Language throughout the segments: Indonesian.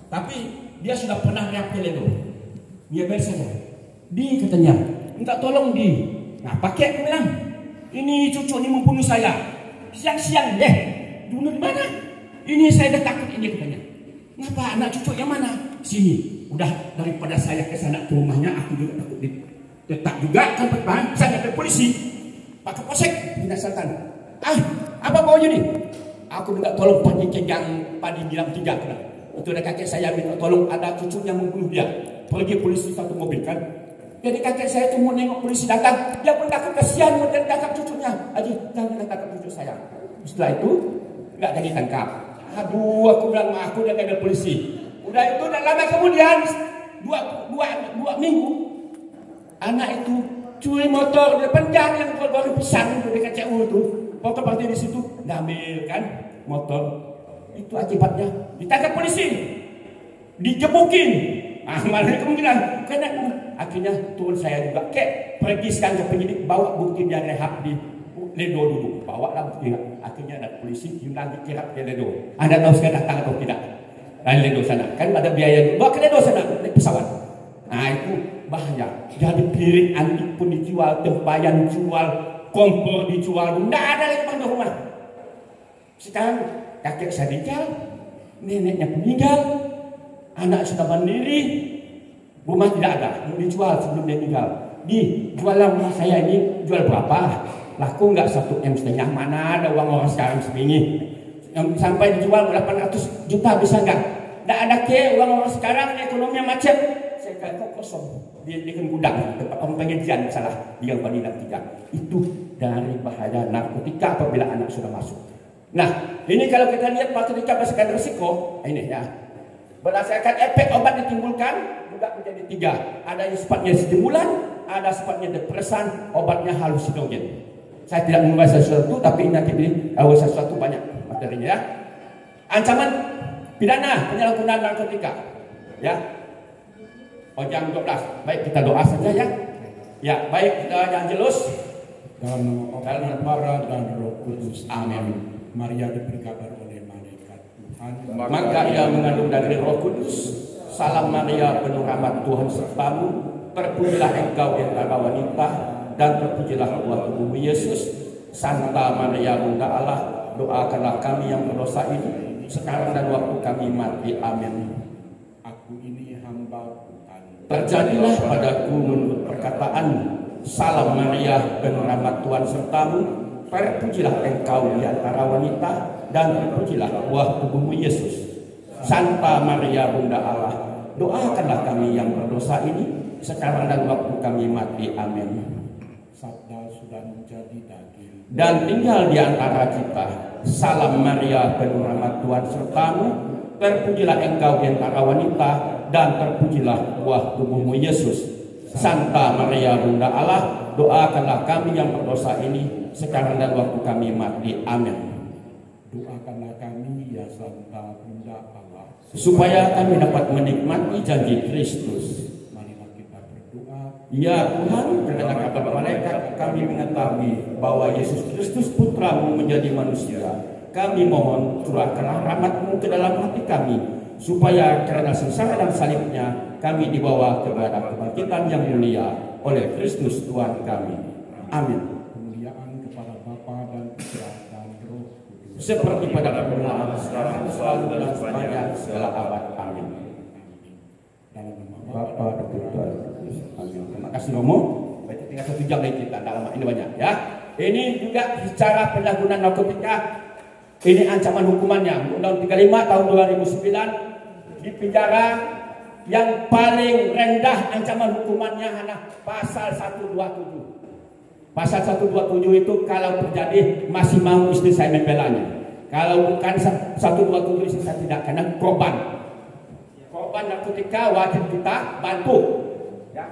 Tapi dia sudah pernah lihat Ledo. Dia bilang saya, di katanya, minta tolong di. Nah pakai aku bilang, ini cucu ini membunuh saya. Siang-siang deh, bunuh di mana? Ini saya dah takut ini katanya. Ngapa anak cucu yang mana? Sini. Udah daripada saya ke sana ke rumahnya, aku juga takut tetap juga kan Pak, saya ke polisi. Pak Kapolsek binasakan. Apa baunya nih? Aku minta tolong pergi ke gang Padi Bilang 3 kena. Itu ada kakek saya minta tolong, ada cucu yang membunuh dia. Pergi polisi satu mobil kan. Jadi kakek saya tuh mau nengok polisi datang, dia pun takut, kasihan mau tangkap cucunya. Aji, jangan tangkap cucu saya. Setelah itu nggak jadi tangkap. Aduh, aku bilang aku udah ada polisi. Udah itu dan lama kemudian dua minggu anak itu curi motor di depan gang yang baru pisang itu dekat CU itu. Pokoknya partai di situ ngambil kan motor. Itu akibatnya ditangkap polisi, digebukin. Mana kemungkinan karena akhirnya turun saya juga pergi sekarang ke penyidik, bawa bukti dia rehab di Ledo dulu, bawa lah bukti. Akhirnya ada polisi lagi kirap ke Ledo. Anda tahu saya datang atau tidak? Dari Ledo sana kan ada biaya, bawa ke Ledo sana naik pesawat. Nah itu bahaya. Jadi piring antik pun dijual, tempayan jual, kompor dijual, tidak ada lagi pada rumah. Sekarang kakek saya meninggal, neneknya meninggal, anak sudah mandiri, rumah tidak ada, mau dijual sebelum dia meninggal. Dijual rumah saya ini, jual berapa? Laku nggak 1,5 M, mana ada uang orang sekarang segini. Yang sampai dijual 800 juta bisa nggak? Nggak ada uang orang sekarang, ekonominya macet. Saya kata kosong, di gudang, tempat orang pengajian salah, di yang Padi Bilang 3. Itu dari bahaya narkotika apabila anak sudah masuk. Nah, ini kalau kita lihat narkotika berdasarkan risiko, ini ya. Berdasarkan efek obat ditimbulkan juga menjadi 3. Ada yang sifatnya stimulan, ada sifatnya depresan, obatnya halusinogen. Saya tidak membahas sesuatu, tapi nanti ini sesuatu banyak materinya ya. Ancaman pidana penyalahgunaan narkotika, ya. Jam 12. Baik kita doa saja ya. Ya, baik kita yang jelus. Dalam nama Bapa dan Roh Kudus. Amin. Maria diberi kabar oleh malaikat Tuhan. Maka ia mengandung dari Roh Kudus. Salam Maria, penuh rahmat Tuhan sertamu. Terpujilah engkau di antara wanita, dan terpujilah buah tubuhmu Yesus. Santa Maria Bunda Allah, doakanlah kami yang berdosa ini sekarang dan waktu kami mati. Amin. Aku ini hamba Tuhan. Terjadilah padaku menurut perkataan. Salam Maria, penuh rahmat Tuhan sertamu. Terpujilah engkau di antara wanita, dan terpujilah buah tubuhmu Yesus. Santa Maria Bunda Allah, doakanlah kami yang berdosa ini sekarang dan waktu kami mati. Amin. Sabda sudah menjadi daging dan tinggal di antara kita. Salam Maria, penuh rahmat Tuhan sertamu. Terpujilah engkau di antara wanita, dan terpujilah buah tubuhmu Yesus. Santa Maria Bunda Allah, doakanlah kami yang berdosa ini sekarang dan waktu kami mati. Amin. Doakanlah kami ya Santa Bunda Allah, supaya kami dapat menikmati janji Kristus. Marilah kita berdoa. Ya Tuhan, dengan kabar malaikat kami mengetahui bahwa Yesus Kristus Putramu menjadi manusia. Kami mohon curahkanlah rahmat-Mu ke dalam hati kami, supaya karena sengsara dan salibnya kami dibawa kepada kebangkitan yang mulia oleh Kristus Tuhan kami. Amin. Kemuliaan kepada Bapa dan Putra dan Roh Kudus. Seperti pada permulaan, sekarang, selalu dan sepanjang segala abad. Amin. Dalam nama Bapa dan Putra dan Roh Kudus. Amin. Terima kasih Romo. Baca tinggal 1 jam lagi kita, dalam ini banyak ya. Ini juga bicara penyalahgunaan narkotika. Ini ancaman hukumannya. Undang-Undang 35 tahun 2009 di penjara. Yang paling rendah ancaman hukumannya adalah pasal 127. Pasal 127 itu kalau terjadi masih mau istri saya membelanya. Kalau bukan 127 istri saya tidak, karena korban. Korban narkotika wajib kita bantu. Ya.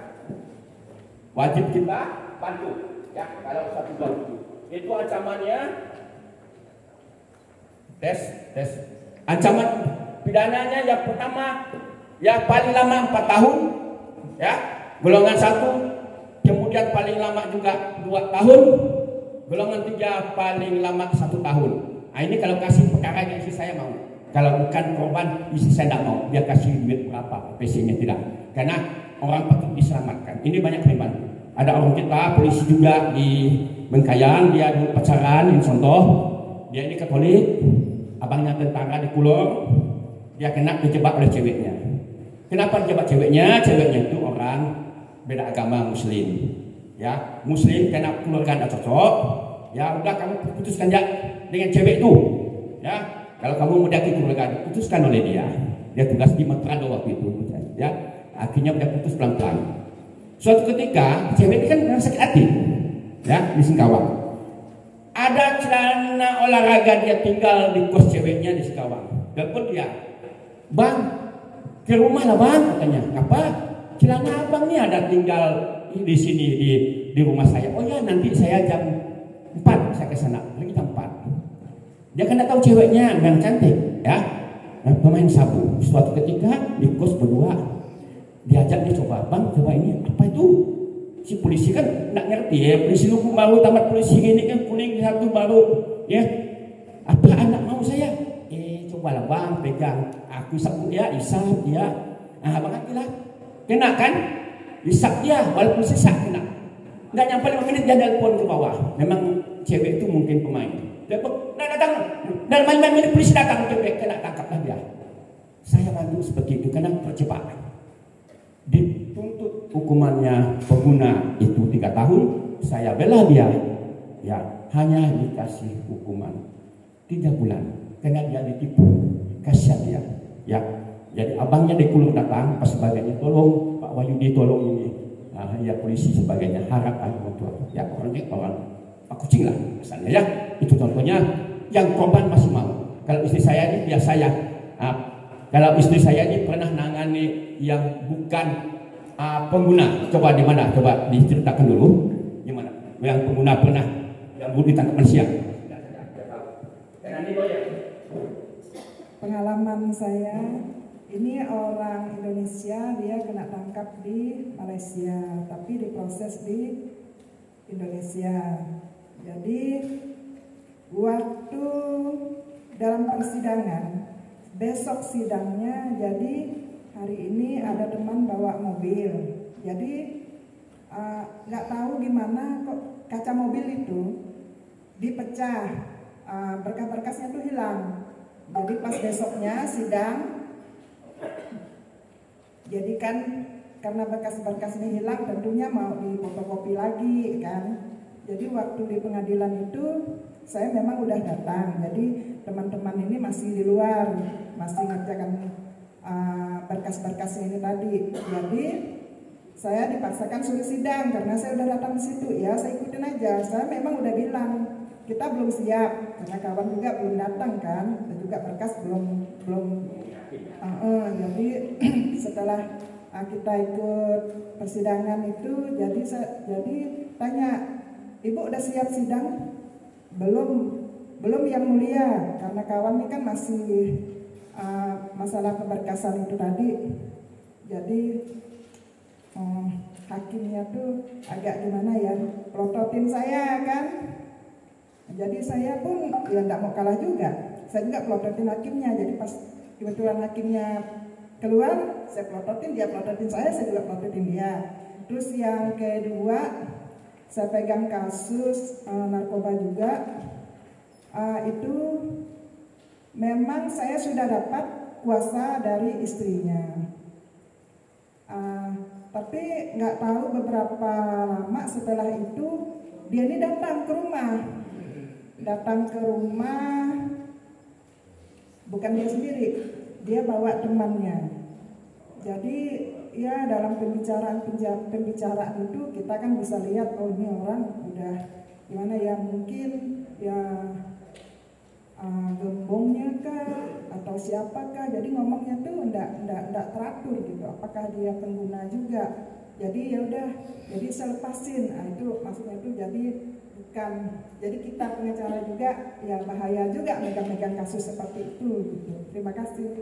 Wajib kita bantu. Ya, kalau 127. Itu ancamannya tes. Ancaman pidananya yang pertama, ya paling lama 4 tahun, ya golongan 1, kemudian paling lama juga 2 tahun, golongan 3 paling lama 1 tahun. Nah ini kalau kasih perkara yang istri saya mau. Kalau bukan korban, istri saya tidak mau. Dia kasih duit berapa, PC-nya tidak. Karena orang patut diselamatkan. Ini banyak preman. Ada orang kita, polisi juga di Bengkayang, dia dulu pacaran, ini contoh. Dia ini Katolik, abangnya tentara di Kulon, dia kena dijebak oleh ceweknya. Kenapa dijebak ceweknya? Ceweknya itu orang beda agama Muslim. Ya, Muslim kena keluarga tidak cocok. Ya, udah kamu putuskan ya dengan cewek itu. Ya, kalau kamu mendaki keluarga, putuskan oleh dia. Dia tugas di Matrado waktu itu. Ya, akhirnya dia putus pelan-pelan. Suatu ketika, cewek ini kan sakit hati. Ya, di Singkawang. Ada celana olahraga dia tinggal di kos ceweknya di Singkawang. Telepon dia, bang, ke rumah lah bang, katanya. Apa? Celana abang nih ada tinggal di sini di rumah saya. Oh ya, nanti saya jam 4 saya ke sana. Lagi jam 4. Dia kan tahu ceweknya yang cantik, ya. Pemain sabu. Suatu ketika di kos berdua, diajak dia coba, bang, coba ini apa itu? Si polisi kan nggak ngerti ya, polisi lu baru tamat polisi gini kan kuning satu baru, ya. Apa anak mau saya? Cobalah bang, pegang. Aku isap dia, isap dia. Nah, abang lah, kena kan? Isap dia, walaupun sesak kena. Nggak nyampe 5 menit dia telepon ke bawah. Memang cewek itu mungkin pemain. Telepon, nah datang. Dan main-main menit polisi datang, cewek kena tangkaplah dia. Saya bantu seperti itu karena percepatan. Dituntut hukumannya pengguna itu 3 tahun, saya bela dia, ya hanya dikasih hukuman 3 bulan karena dia ditipu, kasihan dia, ya. Jadi abangnya di Kulung datang, pas sebagainya tolong Pak Wahyudi tolong ini, ya polisi sebagainya harapan untuk ya orang Pak Kucing lah misalnya ya. Itu contohnya yang korban masih mau. Kalau istri saya ini biasa ya. Kalau istri saya ini pernah nangani yang bukan pengguna, coba di mana? Coba diceritakan dulu, gimana? Yang pengguna pernah yang bunuh ditangkap manusia. Pengalaman saya, ini orang Indonesia, dia kena tangkap di Malaysia, tapi diproses di Indonesia. Jadi waktu dalam persidangan, besok sidangnya, jadi hari ini ada teman bawa mobil. Jadi nggak tahu gimana kok kaca mobil itu dipecah, berkas-berkasnya tuh hilang. Jadi pas besoknya sidang, jadi kan karena berkas-berkas ini hilang, tentunya mau difotokopi lagi kan. Jadi waktu di pengadilan itu saya memang udah datang. Jadi teman-teman ini masih di luar, masih ngerjakan berkas-berkas ini tadi. Jadi saya dipaksakan suruh sidang karena saya udah datang di situ. Ya saya ikutin aja. Saya memang udah bilang kita belum siap karena kawan juga belum datang kan, dan juga berkas belum. Jadi setelah kita ikut persidangan itu, jadi tanya, ibu udah siap sidang? Belum yang mulia, karena kawan ini kan masih masalah keberkasan itu tadi. Jadi hakimnya tuh agak gimana ya, pelototin saya kan. Jadi saya pun ya nggak mau kalah juga. Saya juga pelototin hakimnya. Jadi pas kebetulan hakimnya keluar, saya pelototin, dia pelototin saya juga pelototin dia. Terus yang kedua, saya pegang kasus narkoba juga. Itu memang saya sudah dapat kuasa dari istrinya. Tapi nggak tahu beberapa lama setelah itu dia ini datang ke rumah, bukan dia sendiri, dia bawa temannya. Jadi ya dalam pembicaraan itu kita kan bisa lihat, oh ini orang udah gimana ya, mungkin ya gembongnya kah atau siapakah, jadi ngomongnya tuh enggak teratur gitu, apakah dia pengguna juga. Jadi ya udah, jadi saya lepasin. Itu maksudnya itu jadi bukan, jadi kita pengacara juga ya bahaya juga megang-megang kasus seperti itu gitu. Terima kasih.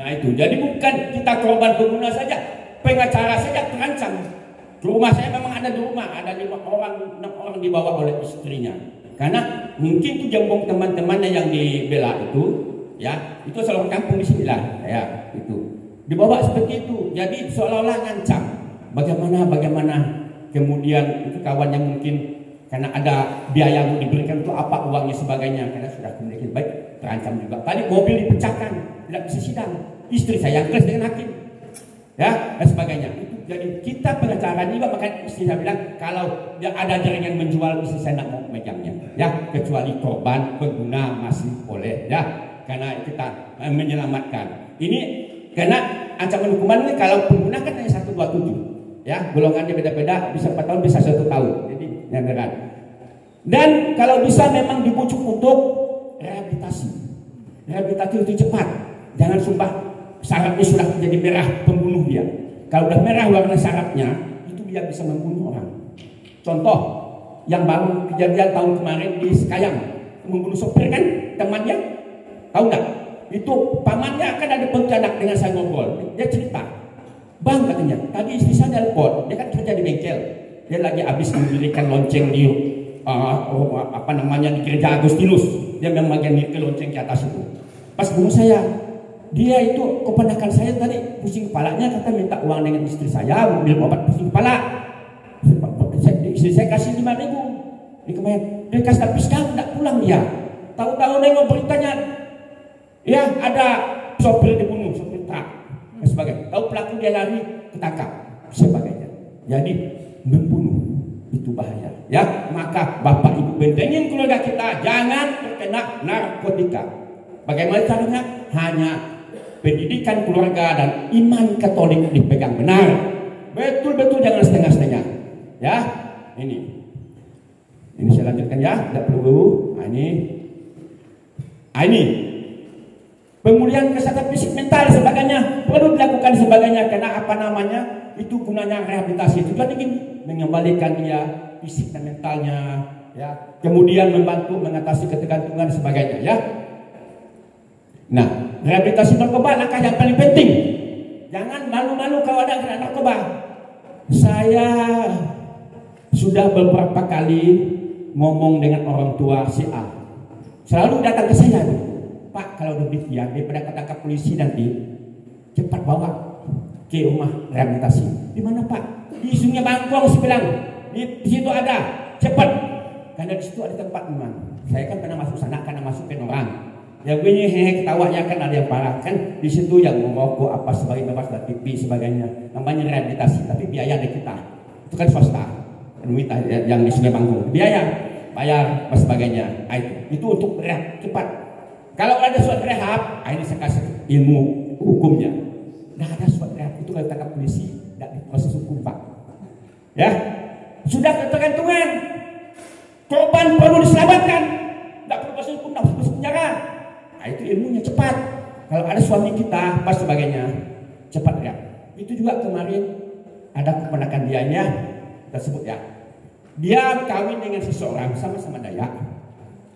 Nah itu, jadi bukan kita korban pengguna saja, pengacara saja terancam. Di rumah saya memang ada, di rumah ada 6 orang dibawa oleh istrinya. Karena mungkin itu jambong teman-temannya yang dibela itu Ya, itu seorang kampung di sini lah, ya itu. Dibawa seperti itu, jadi seolah-olah ngancam. Bagaimana kemudian itu kawan yang mungkin karena ada biaya yang diberikan untuk apa uangnya sebagainya, karena sudah komunikasi baik, terancam juga. Tadi mobil dipecahkan, tidak bisa sidang. Istri saya yang keras dengan hakim, ya dan sebagainya. Itu jadi kita pengacara juga, maka istri saya bilang kalau ada jaringan menjual, istri saya tidak mau megangnya, ya kecuali korban pengguna masih boleh, ya. Karena kita menyelamatkan. Ini karena ancaman hukuman ini kalau pengguna kan hanya 127, ya golongannya beda-beda, bisa 4 tahun, bisa 1 tahun. Jadi yang berat. Dan kalau bisa memang dibujuk untuk rehabilitasi. Rehabilitasi itu cepat. Jangan sumpah syaratnya sudah menjadi merah, pembunuh dia. Kalau udah merah warna syaratnya, itu dia bisa membunuh orang. Contoh yang baru kejadian tahun kemarin di Sekayang, membunuh sopir kan temannya. Tahu nggak? Itu pamannya akan ada pontianak dengan saya ngobrol. Dia cerita, bang katanya, tadi istri saya telepon, dia kan kerja di bengkel, dia lagi habis mendirikan lonceng di di gereja Agustinus. Dia memang bagian ke lonceng ke atas itu. Pas bunuh saya, dia itu keponakan saya tadi pusing kepalanya, kata minta uang dengan istri saya, mobil obat pusing kepala. Istri saya kasih 5.000. Dia kasih, tapi sekarang tidak pulang dia. Tahu-tahu nengok beritanya. Ya, ada sopir dibunuh, sopir truk dan sebagainya. Tahu pelaku dia lari, ketangkap, sebagainya. Jadi membunuh itu bahaya. Ya, maka Bapak Ibu bentengin keluarga kita jangan terkena narkotika. Bagaimana caranya? Hanya pendidikan keluarga dan iman Katolik dipegang benar. Betul-betul jangan setengah-setengah. Ya, ini saya lanjutkan ya, tidak perlu. Ini. Pemulihan kesehatan fisik, mental, sebagainya perlu dilakukan sebagainya, karena itu gunanya rehabilitasi itu jadi gini, mengembalikan dia fisik dan mentalnya, ya. Kemudian membantu mengatasi ketergantungan sebagainya, ya. Nah, rehabilitasi narkoba langkah yang paling penting. Jangan malu-malu kalau ada kena narkoba. Saya sudah beberapa kali ngomong dengan orang tua si A, selalu datang ke saya. Pak, kalau demikian daripada ketangkap polisi nanti cepat bawa ke rumah rehabilitasi. Di mana Pak? Di Sungai Bangkong, saya bilang. Di situ ada, cepat. Karena di situ ada tempat memang. Saya kan pernah masuk sana karena masukin orang. Yang bunyi ketawanya kan ada yang parah kan. Di situ yang merokok apa sebagainya, bebas TV sebagainya. Namanya rehabilitasi, tapi biaya dari kita. Itu kan swasta. Yang di Sungai Bangkong biaya, bayar apa sebagainya. Itu untuk rehab cepat. Kalau ada surat rehab, ini saya kasih ilmu hukumnya. Tidak ada surat rehab itu kalau tangkap polisi, tidak diproses hukum Pak. Ya, sudah ketergantungan, korban perlu diselamatkan, tidak perlu proses hukum, tidak perlu proses penjara. Itu ilmunya cepat. Kalau ada suami kita, pas sebagainya, cepat ya. Itu juga kemarin ada keponakan dianya, tersebut ya. Dia kawin dengan seseorang sama-sama Dayak.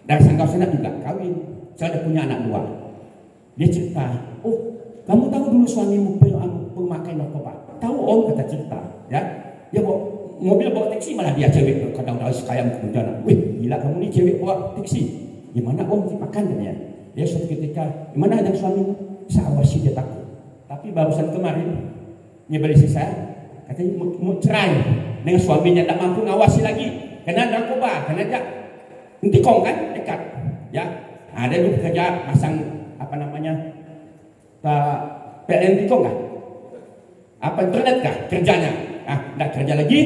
Dan Sanggau Senat juga kawin. Saya ada punya anak 2. Dia cerita, oh kamu tahu dulu suamimu pemakai narkoba? Tahu om, kata cerita. Ya, dia bawa mobil, bawa taksi, malah dia cewek. Kadang-kadang sekalian kemudian, wih gila kamu nih cewek bawa taksi. Gimana om makan katanya? Dia suatu ketika, gimana ada suamimu? Saya awasi dia takut. Tapi barusan kemarin nyebeli saya, katanya mau cerai dengan suaminya, tak mampu ngawasi lagi karena narkoba, karena dia intikong kan dekat, ya. Ada juga kerja pasang PLN tikong kah? Apa internet kah kerjanya? Tidak kerja lagi.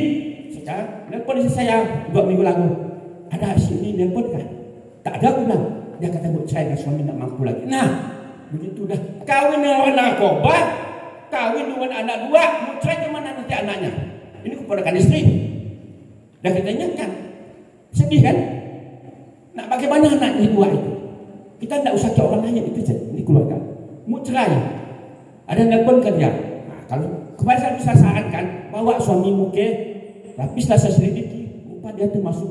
Sekarang nelpon saya 2 minggu lalu. Ada sini nelpon kah? Tak ada bilang. Dia kata buat saya dan suami tidak mampu lagi. Nah, begitu dah. Kawin dengan orang narkoba, kawin dengan anak 2, mau cerai kemana nanti anaknya? Ini keponakan istri. Dan kita ingatkan, sedih kan? Nah, bagaimana anaknya 2 itu? Kita tidak usah ke orang lain, itu saja. Ini keluarga. Mau cerai, ada nelpon ke dia. Nah, kalau kemarin saya bisa sarankan, bawa suamimu ke, tapi setelah saya selidiki, lupa dia termasuk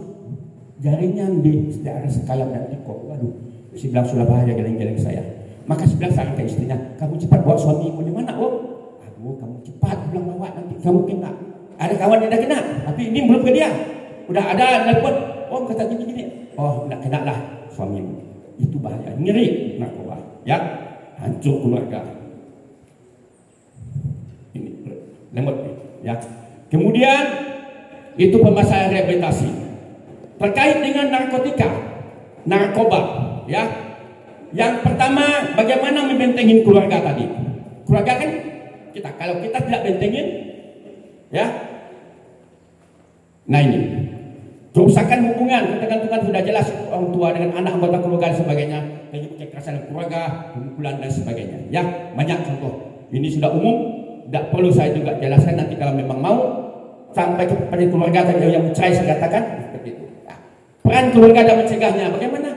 jaringan di daerah Sekayang dan Tikok. Waduh, saya bilang sudah bahaya geleng-geleng saya. Maka saya bilang saran ke istrinya, kamu cepat bawa suamimu. Di mana om? Aduh, kamu cepat bilang bawa, nanti kamu kena. Ada kawan yang dah kena, tapi ini belum ke dia. Udah ada nelpon, om kata gini-gini. Oh, tidak kena lah suamimu. Itu bahaya, ngeri narkoba, ya, hancur keluarga. Ini lemot, ya. Kemudian itu permasalahan rehabilitasi terkait dengan narkotika, narkoba, ya. Yang pertama, bagaimana membentengin keluarga tadi? Keluarga kan kita, kalau kita tidak bentengin, ya. Nah ini, kerusakan hubungan, ketergantungan sudah jelas orang tua dengan anak, anggota keluarga dan sebagainya, kekerasan keluarga, pemukulan dan sebagainya. Ya, banyak contoh. Ini sudah umum, tidak perlu saya juga jelaskan. Nanti kalau memang mau sampai kepada keluarga tadi yang cerai saya katakan seperti itu. Ya. Peran keluarga dalam mencegahnya bagaimana?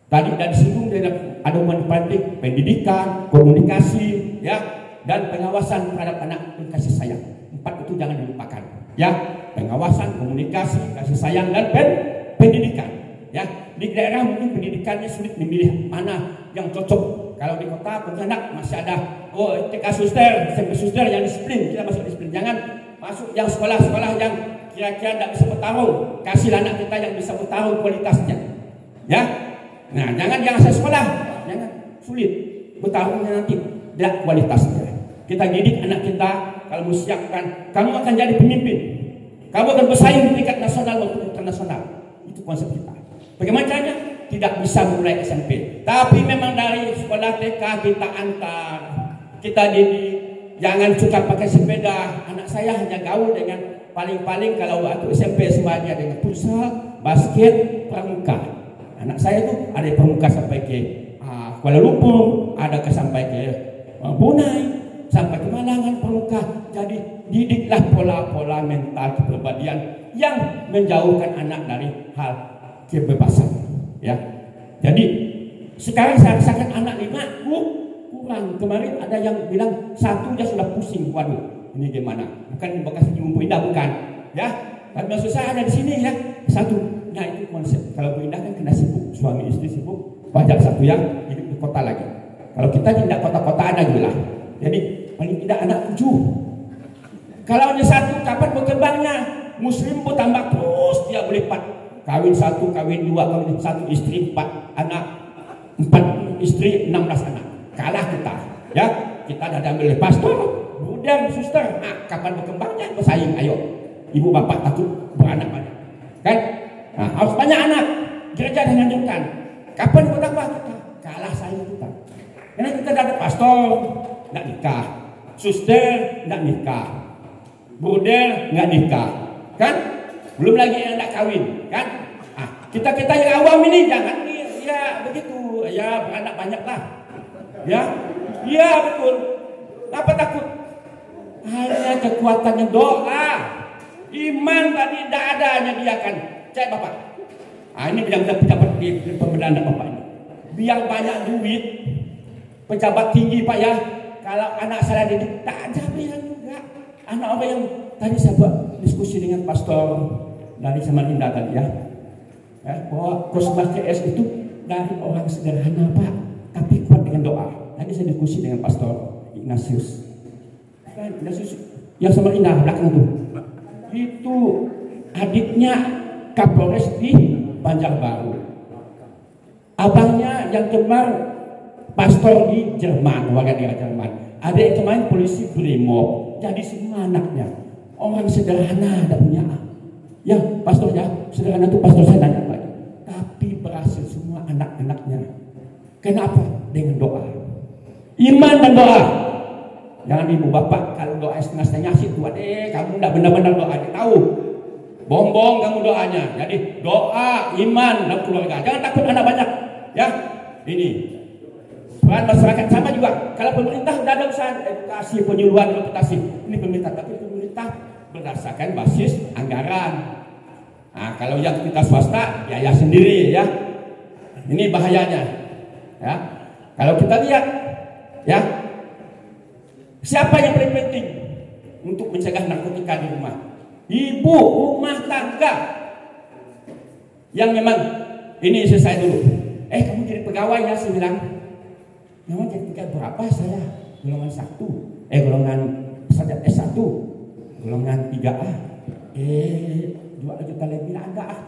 Tadi dan disinggung dalam aduan pendidik, pendidikan, komunikasi, ya, dan pengawasan terhadap anak dan kasih sayang. 4 itu jangan dilupakan. Ya, pengawasan, komunikasi, kasih sayang dan pendidikan. Ya, di daerah mungkin pendidikannya sulit memilih mana yang cocok. Kalau di kota Pontianak masih ada TK suster, SMP suster yang disiplin, kita masuk disiplin. Jangan masuk yang sekolah-sekolah yang kira-kira tidak bisa bertarung. Kasih anak kita yang bisa bertarung kualitasnya. Ya. Nah, jangan yang asal sekolah, jangan sulit bertarungnya nanti tidak kualitasnya. Kita didik anak kita kalau siapkan, kamu akan jadi pemimpin, kamu akan bersaing di tingkat nasional maupun internasional. Itu konsep kita. Bagaimana caranya? Tidak bisa mulai SMP, tapi memang dari sekolah TK kita antar, kita didik. Jangan suka pakai sepeda. Anak saya hanya gaul dengan paling-paling kalau waktu SMP semuanya dengan futsal, basket, pramuka. Anak saya itu ada pramuka sampai ke Kuala Lumpur, ada sampai ke Brunei, sampai ke Malangan pramuka. Jadi didiklah pola-pola mental kepribadian yang menjauhkan anak dari hal kebebasan. Ya, jadi sekarang saya rasakan anak 5 kurang. Kemarin ada yang bilang 1 dia sudah pusing. Waduh, ini gimana? Bukan bekas ilmu indah, bukan? Ya, tapi maksud saya ada di sini ya 1. Nah itu konsep. Kalau pindah kan kena sibuk, suami istri sibuk, wajar 1 yang hidup di kota lagi. Kalau kita tidak kota-kotaan lagi lah. Jadi paling tidak anak 7. Kalau hanya 1, kapan berkembangnya? Muslim pun tambah terus, dia boleh 4. Kawin 1, kawin 2, kawin 1 istri 4 anak, 4 istri 16 anak. Kalah kita, ya. Kita dah ambil pastor, budan, suster. Nah, kapan berkembangnya? Bersaing, ayo. Ibu bapak takut beranak banyak, kan? Nah, harus banyak anak. Gereja dihancurkan. Kapan bertambah kita? Kalah saing kita. Karena kita dah ada pastor, nggak nikah. Suster, nggak nikah. Budel, nggak nikah, kan? Belum lagi yang nggak kawin, kan? Ah, kita yang awam ini jangan ya begitu, ya beranak banyak lah. Ya, iya betul. Apa takut? Hanya kekuatannya doa, iman tadi tidak ada, hanya dia kan. Cek bapak. Ah ini pejabat di pemberdayaan bapak ini. Biar banyak duit, pejabat tinggi pak ya. Kalau anak saya didik tak ada yang juga. Anak orang yang tadi saya buat diskusi dengan pastor dari Samarinda tadi ya. Bahwa Kosmas CS itu dari orang sederhana pak, tapi kuat dengan doa. Tadi saya diskusi dengan Pastor Ignatius. Ignatius yang Samarinda belakang tuh. Itu adiknya Kapolres di Banjarbaru. Abangnya yang kemar pastor di Jerman, warga di Jerman. Ada yang kemarin polisi Brimob. Jadi semua anaknya orang sederhana, ada punya. Ya pastornya sederhana itu pastor saya nanya lagi. Tapi berhasil semua anak-anaknya. Kenapa? Dengan doa. Iman dan doa. Jangan ibu bapak kalau doa setengah-setengah situ, kamu tidak benar-benar doa, tahu. Bombong kamu doanya. Jadi doa, iman dan keluarga. Jangan takut anak banyak. Ya, ini peran masyarakat sama juga. Kalau pemerintah sudah ada usaha edukasi, penyuluhan, reputasi, ini pemerintah. Tapi pemerintah berdasarkan basis anggaran. Nah, kalau yang kita swasta, biaya sendiri ya. Ini bahayanya. Ya, kalau kita lihat, ya, siapa yang paling penting untuk mencegah narkotika di rumah? Ibu rumah tangga yang memang ini selesai dulu. Kamu jadi pegawai ya, saya bilang. Memang jadi pegawai berapa saya? Golongan 1. Golongan sarjana S1. Golongan 3A. 2 juta lebih lah enggak ah.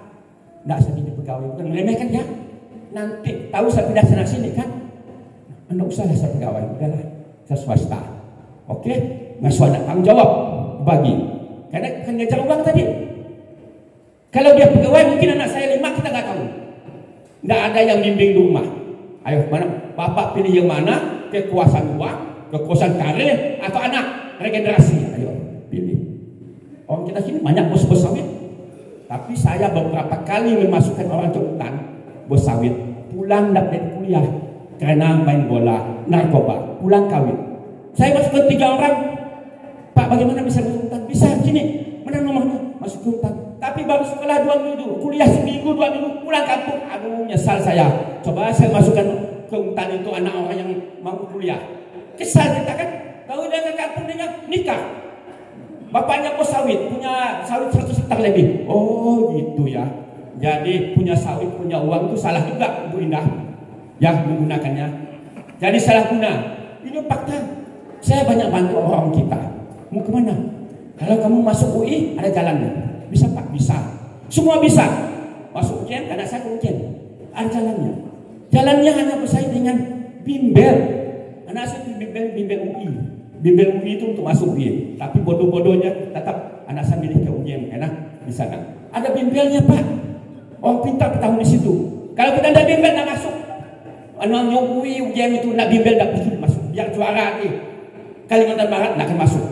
Enggak saya jadi pegawai, bukan meremehkan ya. nanti tahu saya pindah sana sini kan, anda usahlah saya pegawai, udahlah saya swasta. Oke, ngasuh anak tanggung jawab bagi, karena kan ngejar uang tadi. Kalau dia pegawai mungkin anak saya 5 kita nggak tahu, nggak ada yang bimbing di rumah. Ayo mana bapak pilih yang mana, kekuasaan uang, kekuasaan karir atau anak regenerasi, ayo pilih. Orang kita sini banyak bos-bos sawit, tapi saya beberapa kali memasukkan orang ke hutan bos sawit, pulang dapat kuliah karena main bola, narkoba, pulang kawin. Saya masukkan 3 orang, Pak bagaimana bisa masuk hutan? Bisa sini, mana nomornya? Masuk ke hutan. Tapi baru sekolah 2 minggu, kuliah seminggu 2 minggu, pulang kampung. Aduh nyesal saya. Coba saya masukkan ke hutan itu anak orang yang mau kuliah. Kesal kita kan, tahu dia ke kampung dengan nikah. Bapaknya bos sawit, punya sawit 100 hektar lebih. Oh gitu ya. Jadi punya sawit, punya uang itu salah juga Bu Indah ya menggunakannya. Jadi salah guna. Ini fakta. Saya banyak bantu orang kita. Mau kemana? Kalau kamu masuk UI ada jalannya. Bisa Pak? Bisa. Semua bisa. Masuk UGM, anak saya ke UGM. Ada jalannya. Jalannya hanya bersaing dengan bimbel. Anak saya bimbel UI. Bimbel UI itu untuk masuk UI. Tapi bodoh-bodohnya tetap anak saya milih ke UGM karena di sana. Ada bimbelnya Pak. Orang pintar bertahun di situ. Kalau kita tidak bimbel tidak masuk. Anak UI UGM itu tidak bimbel tidak bisa masuk. Biar juara nih. Kalimantan Barat tidak akan masuk.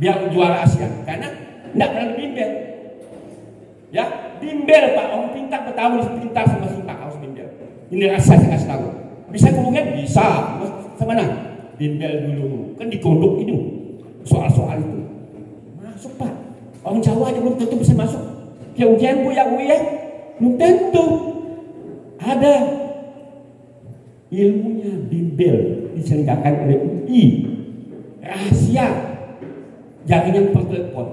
Biar juara Asia karena tidak pernah bimbel. Ya, bimbel Pak. Orang pintar bertahun pintar sama pintar harus bimbel. Ini rasa saya kasih tahu. Bisa kemudian bisa. Sama mana? Bimbel dulu. Kan digodok ini soal-soal itu. Masuk Pak. Orang Jawa aja belum tentu bisa masuk. Ya ujian Bu ya UI ya. Belum tentu. Ada ilmunya bimbel diselenggarakan oleh UI. Rahasia. Jaringan per telepon.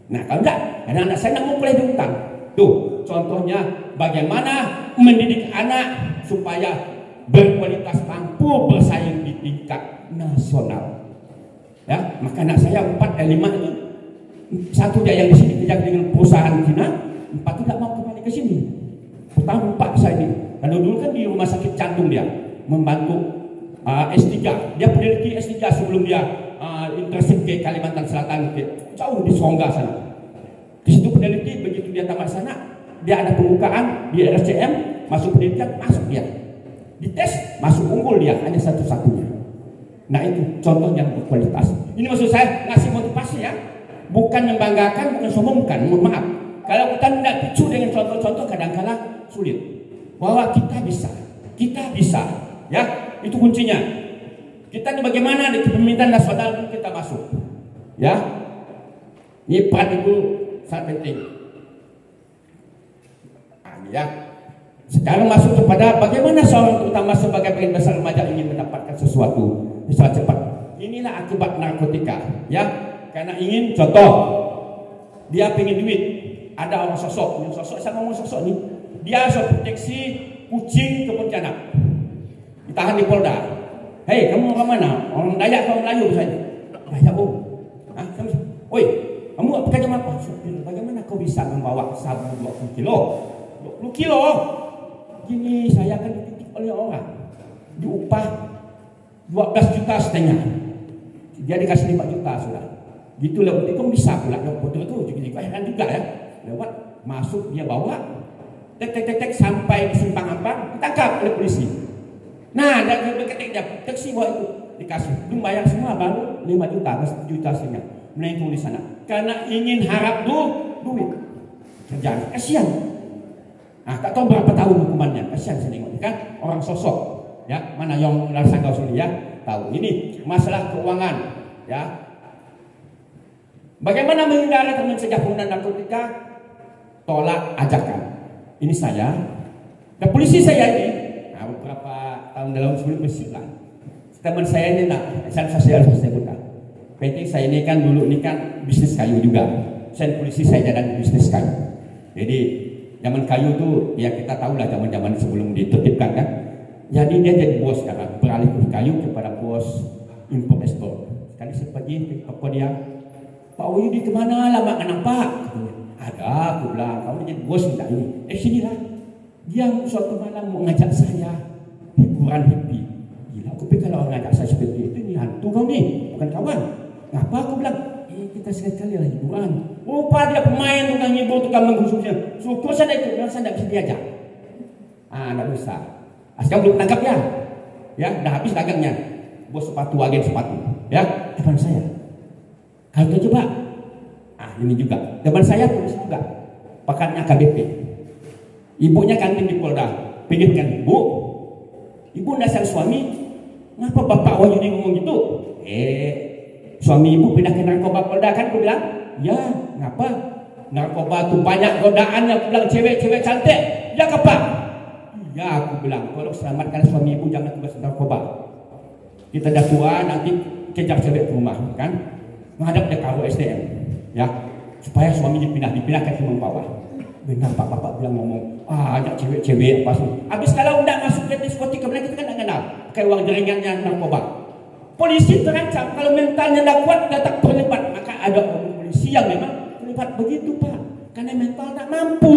Nah kalau enggak, karena anak saya mau kuliah di hutan. Tuh, contohnya bagaimana mendidik anak supaya berkualitas mampu bersaing di tingkat nasional. Ya, maka anak saya 4 5 ini. Satu dia yang di sini kerja dengan perusahaan Cina, 4 tidak mau kembali ke sini. Pertama 4 saya ini. Kalau dulu kan di rumah sakit jantung dia membantu S3. Dia peneliti S3 sebelum dia internship ke Kalimantan Selatan, jauh di Songga sana. Di situ peneliti, begitu dia tamat sana, dia ada pembukaan di RSCM, masuk penelitian, masuk dia. Dites, masuk unggul dia, hanya satu-satunya. Nah itu contoh yang berkualitas. Ini maksud saya ngasih motivasi ya, bukan membanggakan, bukan sombongkan. Mohon maaf, kalau kita tidak picu dengan contoh-contoh kadang-kadang sulit. Bahwa kita bisa, ya itu kuncinya. Kita ini bagaimana di pemerintahan nasional kita masuk, ya. Ini part itu sangat penting. Ya. Sekarang masuk kepada bagaimana seorang terutama sebagai pemimpin besar remaja ingin mendapatkan sesuatu secara cepat. Inilah akibat narkotika, ya. Karena ingin contoh, dia pengen duit, ada orang sosok, yang sosok saya ngomong sosok nih, dia proteksi kucing ke Pontianak, ditahan di Polda. Hei, kamu orang mana? Orang Dayak atau Melayu misalnya? Dayak Om. Ah, kamu, oi, kamu pekerja apa? Supir. Bagaimana kau bisa membawa sabu 20 kilo? 20 kilo? Gini, saya akan dititip oleh orang. Diupah 12,5 juta. Dia dikasih 5 juta sudah. Gitu lah, kamu bisa pula. Betul itu juga heran juga ya. Lewat masuk dia bawa, tek sampai di simpang Ampang, ditangkap oleh polisi. Nah, dan ketik dia taksi bawa itu dikasih, belum bayar semua baru 5 juta, 1 juta setengah menengok di sana. Karena ingin harap duit kerjaan, kasihan. Nah, tak tahu berapa tahun hukumannya, kasihan saya tengok kan orang sosok, ya mana yang rasa kau sini ya tahu. Ini masalah keuangan, ya. Bagaimana menghindari dan mencegah penggunaan narkotika? Tolak ajakan. Ini saya, dan polisi saya ini. Beberapa tahun dalam sebelum bersilang teman saya ini saya sebutkan penting saya ini kan dulu ini kan bisnis kayu juga, saya polisi saya jalan bisnis kayu. Jadi zaman kayu tuh ya kita tahu lah zaman sebelum ditertibkan kan. Jadi dia jadi bos sekarang, beralih ke kayu kepada bos import ekspor. Sekali saya pergi ke toko dia, Pak Widi kemana lama kan nampak? Ada, aku bilang kamu jadi bos enggak ini? Sinilah. Dia suatu malam mau ngajak saya hiburan happy. Gila, aku pikir kalau ngajak saya seperti itu, ini hantu kau nih, bukan kawan. Ngapa aku bilang, kita sekali-kali lah hiburan. Rupa dia pemain, tukang hibur, tukang menggusuknya. Syukur saya ikut, saya tidak bisa diajak. Tidak bisa. Sekarang belum tangkap ya. Ya, dah habis dagangnya. Bos sepatu, agen sepatu. Ya, depan saya. Kalau itu coba. Ini juga. Depan saya polisi juga. Pakatnya KBP. Ibunya kantin di Polda. Pinggirkan, Bu. Ibu dasar suami. Ngapa Bapak Wahyudi ngomong gitu? Suami ibu pindah ke narkoba Polda kan? Aku bilang, ya, ngapa? Narkoba tuh banyak godaannya. Aku bilang, cewek-cewek cantik. Ya, Pak? Ya, aku bilang, tolong selamatkan suami ibu, jangan tugas narkoba. Kita dah tua, nanti kejar cewek ke rumah, kan? Menghadap dia karo SDM, ya, supaya suaminya dipindahkan ke rumah bawah. Benar Pak, Bapak bilang ngomong, ada cewek-cewek apa sih? Habis kalau udah masuk ke diskotik, kemudian kita kan tak kenal, kayak uang jaringannya narkoba. Polisi terancam kalau mentalnya tak kuat, dah tak terlibat. Maka ada polisi yang memang terlibat begitu Pak, karena mental tak mampu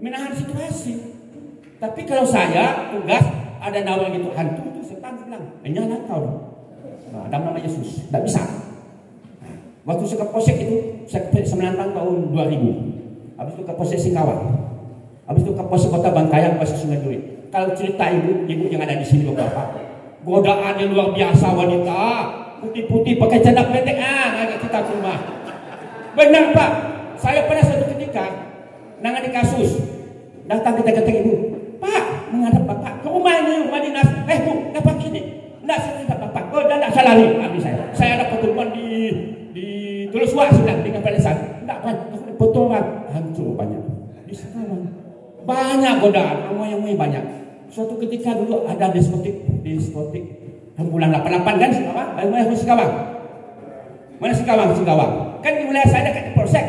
menahan situasi. Tapi kalau saya tugas ada nama gitu hantu itu setan bilang, nyala kau. Ada nama Yesus, tak bisa. Waktu saya ke Polsek itu, saya ke Semenantang tahun 2000. Habis itu ke Polsek Singkawang. Habis itu ke Polsek Kota Bangkayan, Polsek Sungai Duri. Kalau cerita ibu yang ada di sini beberapa, godaannya luar biasa wanita, putih-putih pakai cadar pendek, ngajak kita ke rumah. Benar Pak, saya pernah suatu ketika nangani kasus, datang kita ibu. Pak, menghadap Bapak ke rumah ini, rumah dinas. Bu, dapat ini. Enggak, saya tidak Bapak. Oh, dah salah nih, habis saya. Saya ada pertemuan di Tuluswa sudah dengan Palesan. Enggak, Pak, aku foto orang hancur banyak. Di sekarang banyak godaan, yang banyak. Suatu ketika dulu ada diskotik bulan 88 kan, Singkawang? Mana Singkawang? Mana Singkawang? Kan di wilayah saya dekat Polsek.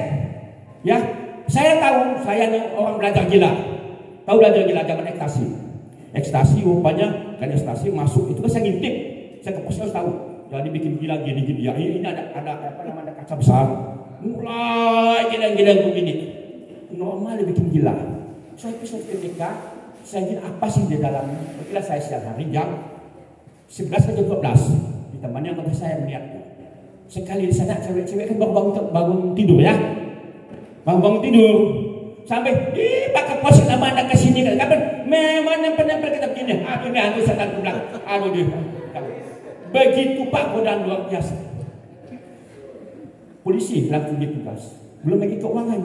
Ya, saya tahu, saya orang belajar gila. Tahu belajar gila zaman ekstasi rupanya kan ekstasi masuk itu kan saya ngintip, saya ke pos tahu jadi bikin gila gini ya ini ada apa namanya kaca besar mulai gila begini normal bikin gila. Suatu ketika saya ingin apa sih di dalamnya, ketika saya siang hari jam 11 atau 12 ditemani sama saya melihatnya sekali di sana cewek-cewek kan bangun tidur ya, bangun tidur sampai pakai pos nama anda ke sini kan memang nempel kita begini. Aduh ini hantu setan pulang. Aduh dia. Begitu Pak godaan luar biasa. Polisi bilang tunjuk tugas. Belum lagi keuangan.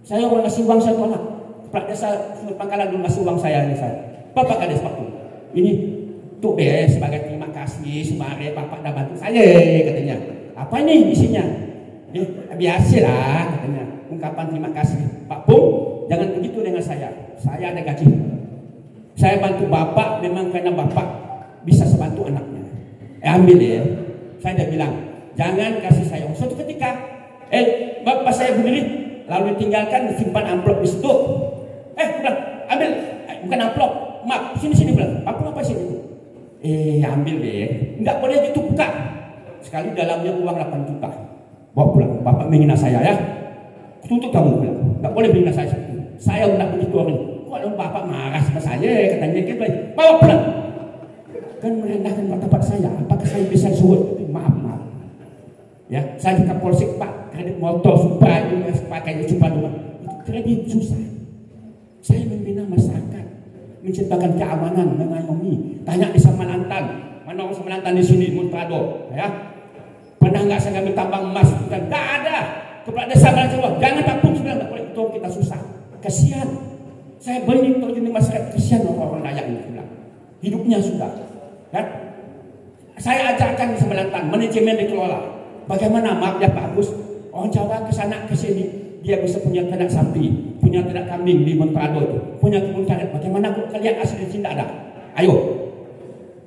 Saya orang ngasih uang saya tolak. Kepala desa Pangkalan dulu ngasih uang saya ini saya. Bapak kades waktu. Ini tuh sebagai terima kasih sebagai Bapak dah bantu saya katanya. Apa ini isinya? Biasa lah katanya. Ungkapan terima kasih Pak Pung, jangan begitu dengan saya ada gaji, saya bantu Bapak memang karena Bapak bisa sebantu anaknya, ambil ya, saya dah bilang jangan kasih saya. Suatu ketika Bapak saya berdiri lalu ditinggalkan simpan amplop di situ, bilang ambil, bukan amplop, maaf sini bilang amplop apa sini, ambil deh, enggak boleh gitu buka, sekali dalamnya uang 8 juta, bawa pulang. Bapak menghina saya ya, tutup kamu bilang, nggak boleh menghina saya seperti itu. Saya tidak begitu orang. Kalau Bapak marah sama saya, katanya gitu, bawa pulang. Kan merendahkan martabat saya. Apakah saya bisa suruh? Maaf. Ya, saya ke Polsek Pak, kredit motor, supaya pakainya cuma dulu. Itu kredit susah. Saya membina masyarakat, menciptakan keamanan, mengayomi. Tanya di Semenantan, mana orang Semenantan di sini, Montado, ya. Pernah nggak saya ngambil tambang emas? Bukan, nggak ada. Kepala desa bilang, jangan takut bilang, tak boleh itu kita susah. Kasihan. Saya benih terjun di masyarakat, kasihan orang-orang layak ini bilang. Hidupnya sudah. Kan? Saya ajarkan di Semenantan, manajemen dikelola. Bagaimana maaf ya Pak Agus, orang Jawa ke sana ke sini, dia bisa punya ternak sapi, punya ternak kambing di Montado itu, punya kebun karet. Bagaimana kalian asli di sini tak ada? Ayo.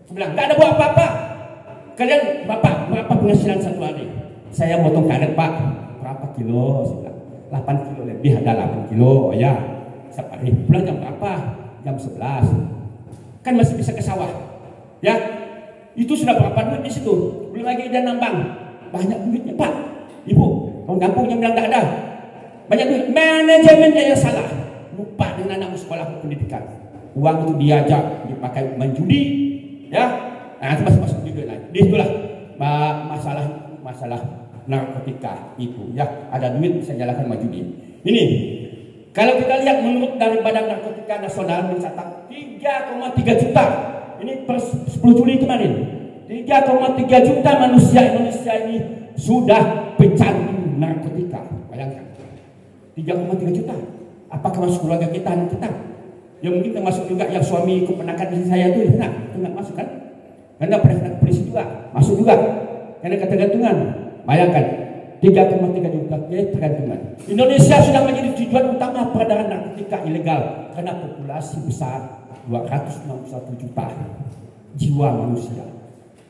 Saya bilang, tak ada buat apa-apa. Kalian Bapak berapa penghasilan satu hari? Saya potong karet Pak. Berapa kilo? 8 kilo lebih, ada 8 kilo. Oh ya, setiap hari pulang jam berapa? Jam 11. Kan masih bisa ke sawah. Ya, itu sudah berapa duit di situ? Belum lagi dia nambang. Banyak duitnya Pak. Ibu, orang kampung yang bilang tak ada. Banyak duit. Manajemennya yang salah. Lupa dengan anak sekolah pendidikan. Uang itu diajak dipakai menjudi, ya. Nah, itu masuk juga lah. Itulah masalah narkotika itu, ya. Ada duit bisa jalankan menjudi. Ini kalau kita lihat menurut dari Badan Narkotika Nasional mencatat 3,3 juta. Ini per 10 Juli kemarin. 3,3 juta manusia Indonesia ini sudah pecandu narkotika. Bayangkan. 3,3 juta. Apakah masuk keluarga kita, anak kita? Ya mungkin termasuk juga yang suami keponakan istri saya itu enggak masuk kan? Karena pernah polisi juga, masuk juga. Karena ketergantungan. Bayangkan 3,3 juta ketergantungan. Indonesia sudah menjadi tujuan utama peredaran narkotika ilegal karena populasi besar 261 juta jiwa manusia.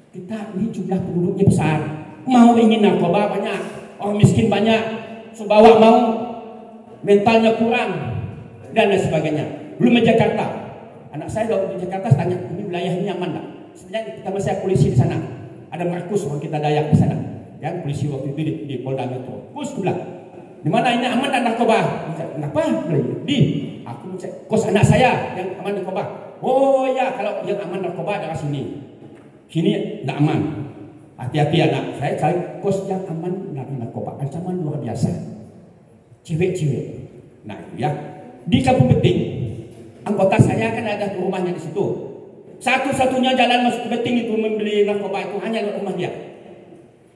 Kita ini jumlah penduduknya besar, mau ingin narkoba banyak, orang miskin banyak, sebawa mau, mentalnya kurang, dan lain sebagainya. Belum di Jakarta, anak saya di Jakarta tanya, ini wilayahnya aman tak? Sebenarnya kita masih polisi di sana, ada Markus orang kita Dayak di sana, ya polisi waktu itu di Polda Metro. Kus bilang, di mana ini aman dan narkoba? Kenapa? Di, aku cek kos anak saya yang aman narkoba. Oh ya, kalau yang aman narkoba adalah sini. Sini tidak aman. Hati-hati anak. Saya cari kos yang aman dari narkoba. Ancaman luar biasa. Cewek-cewek. Nah itu ya. Di Kampung Beting, anggota saya kan ada rumahnya di situ. Satu-satunya jalan masuk ke Beting itu membeli narkoba itu hanya di rumah dia.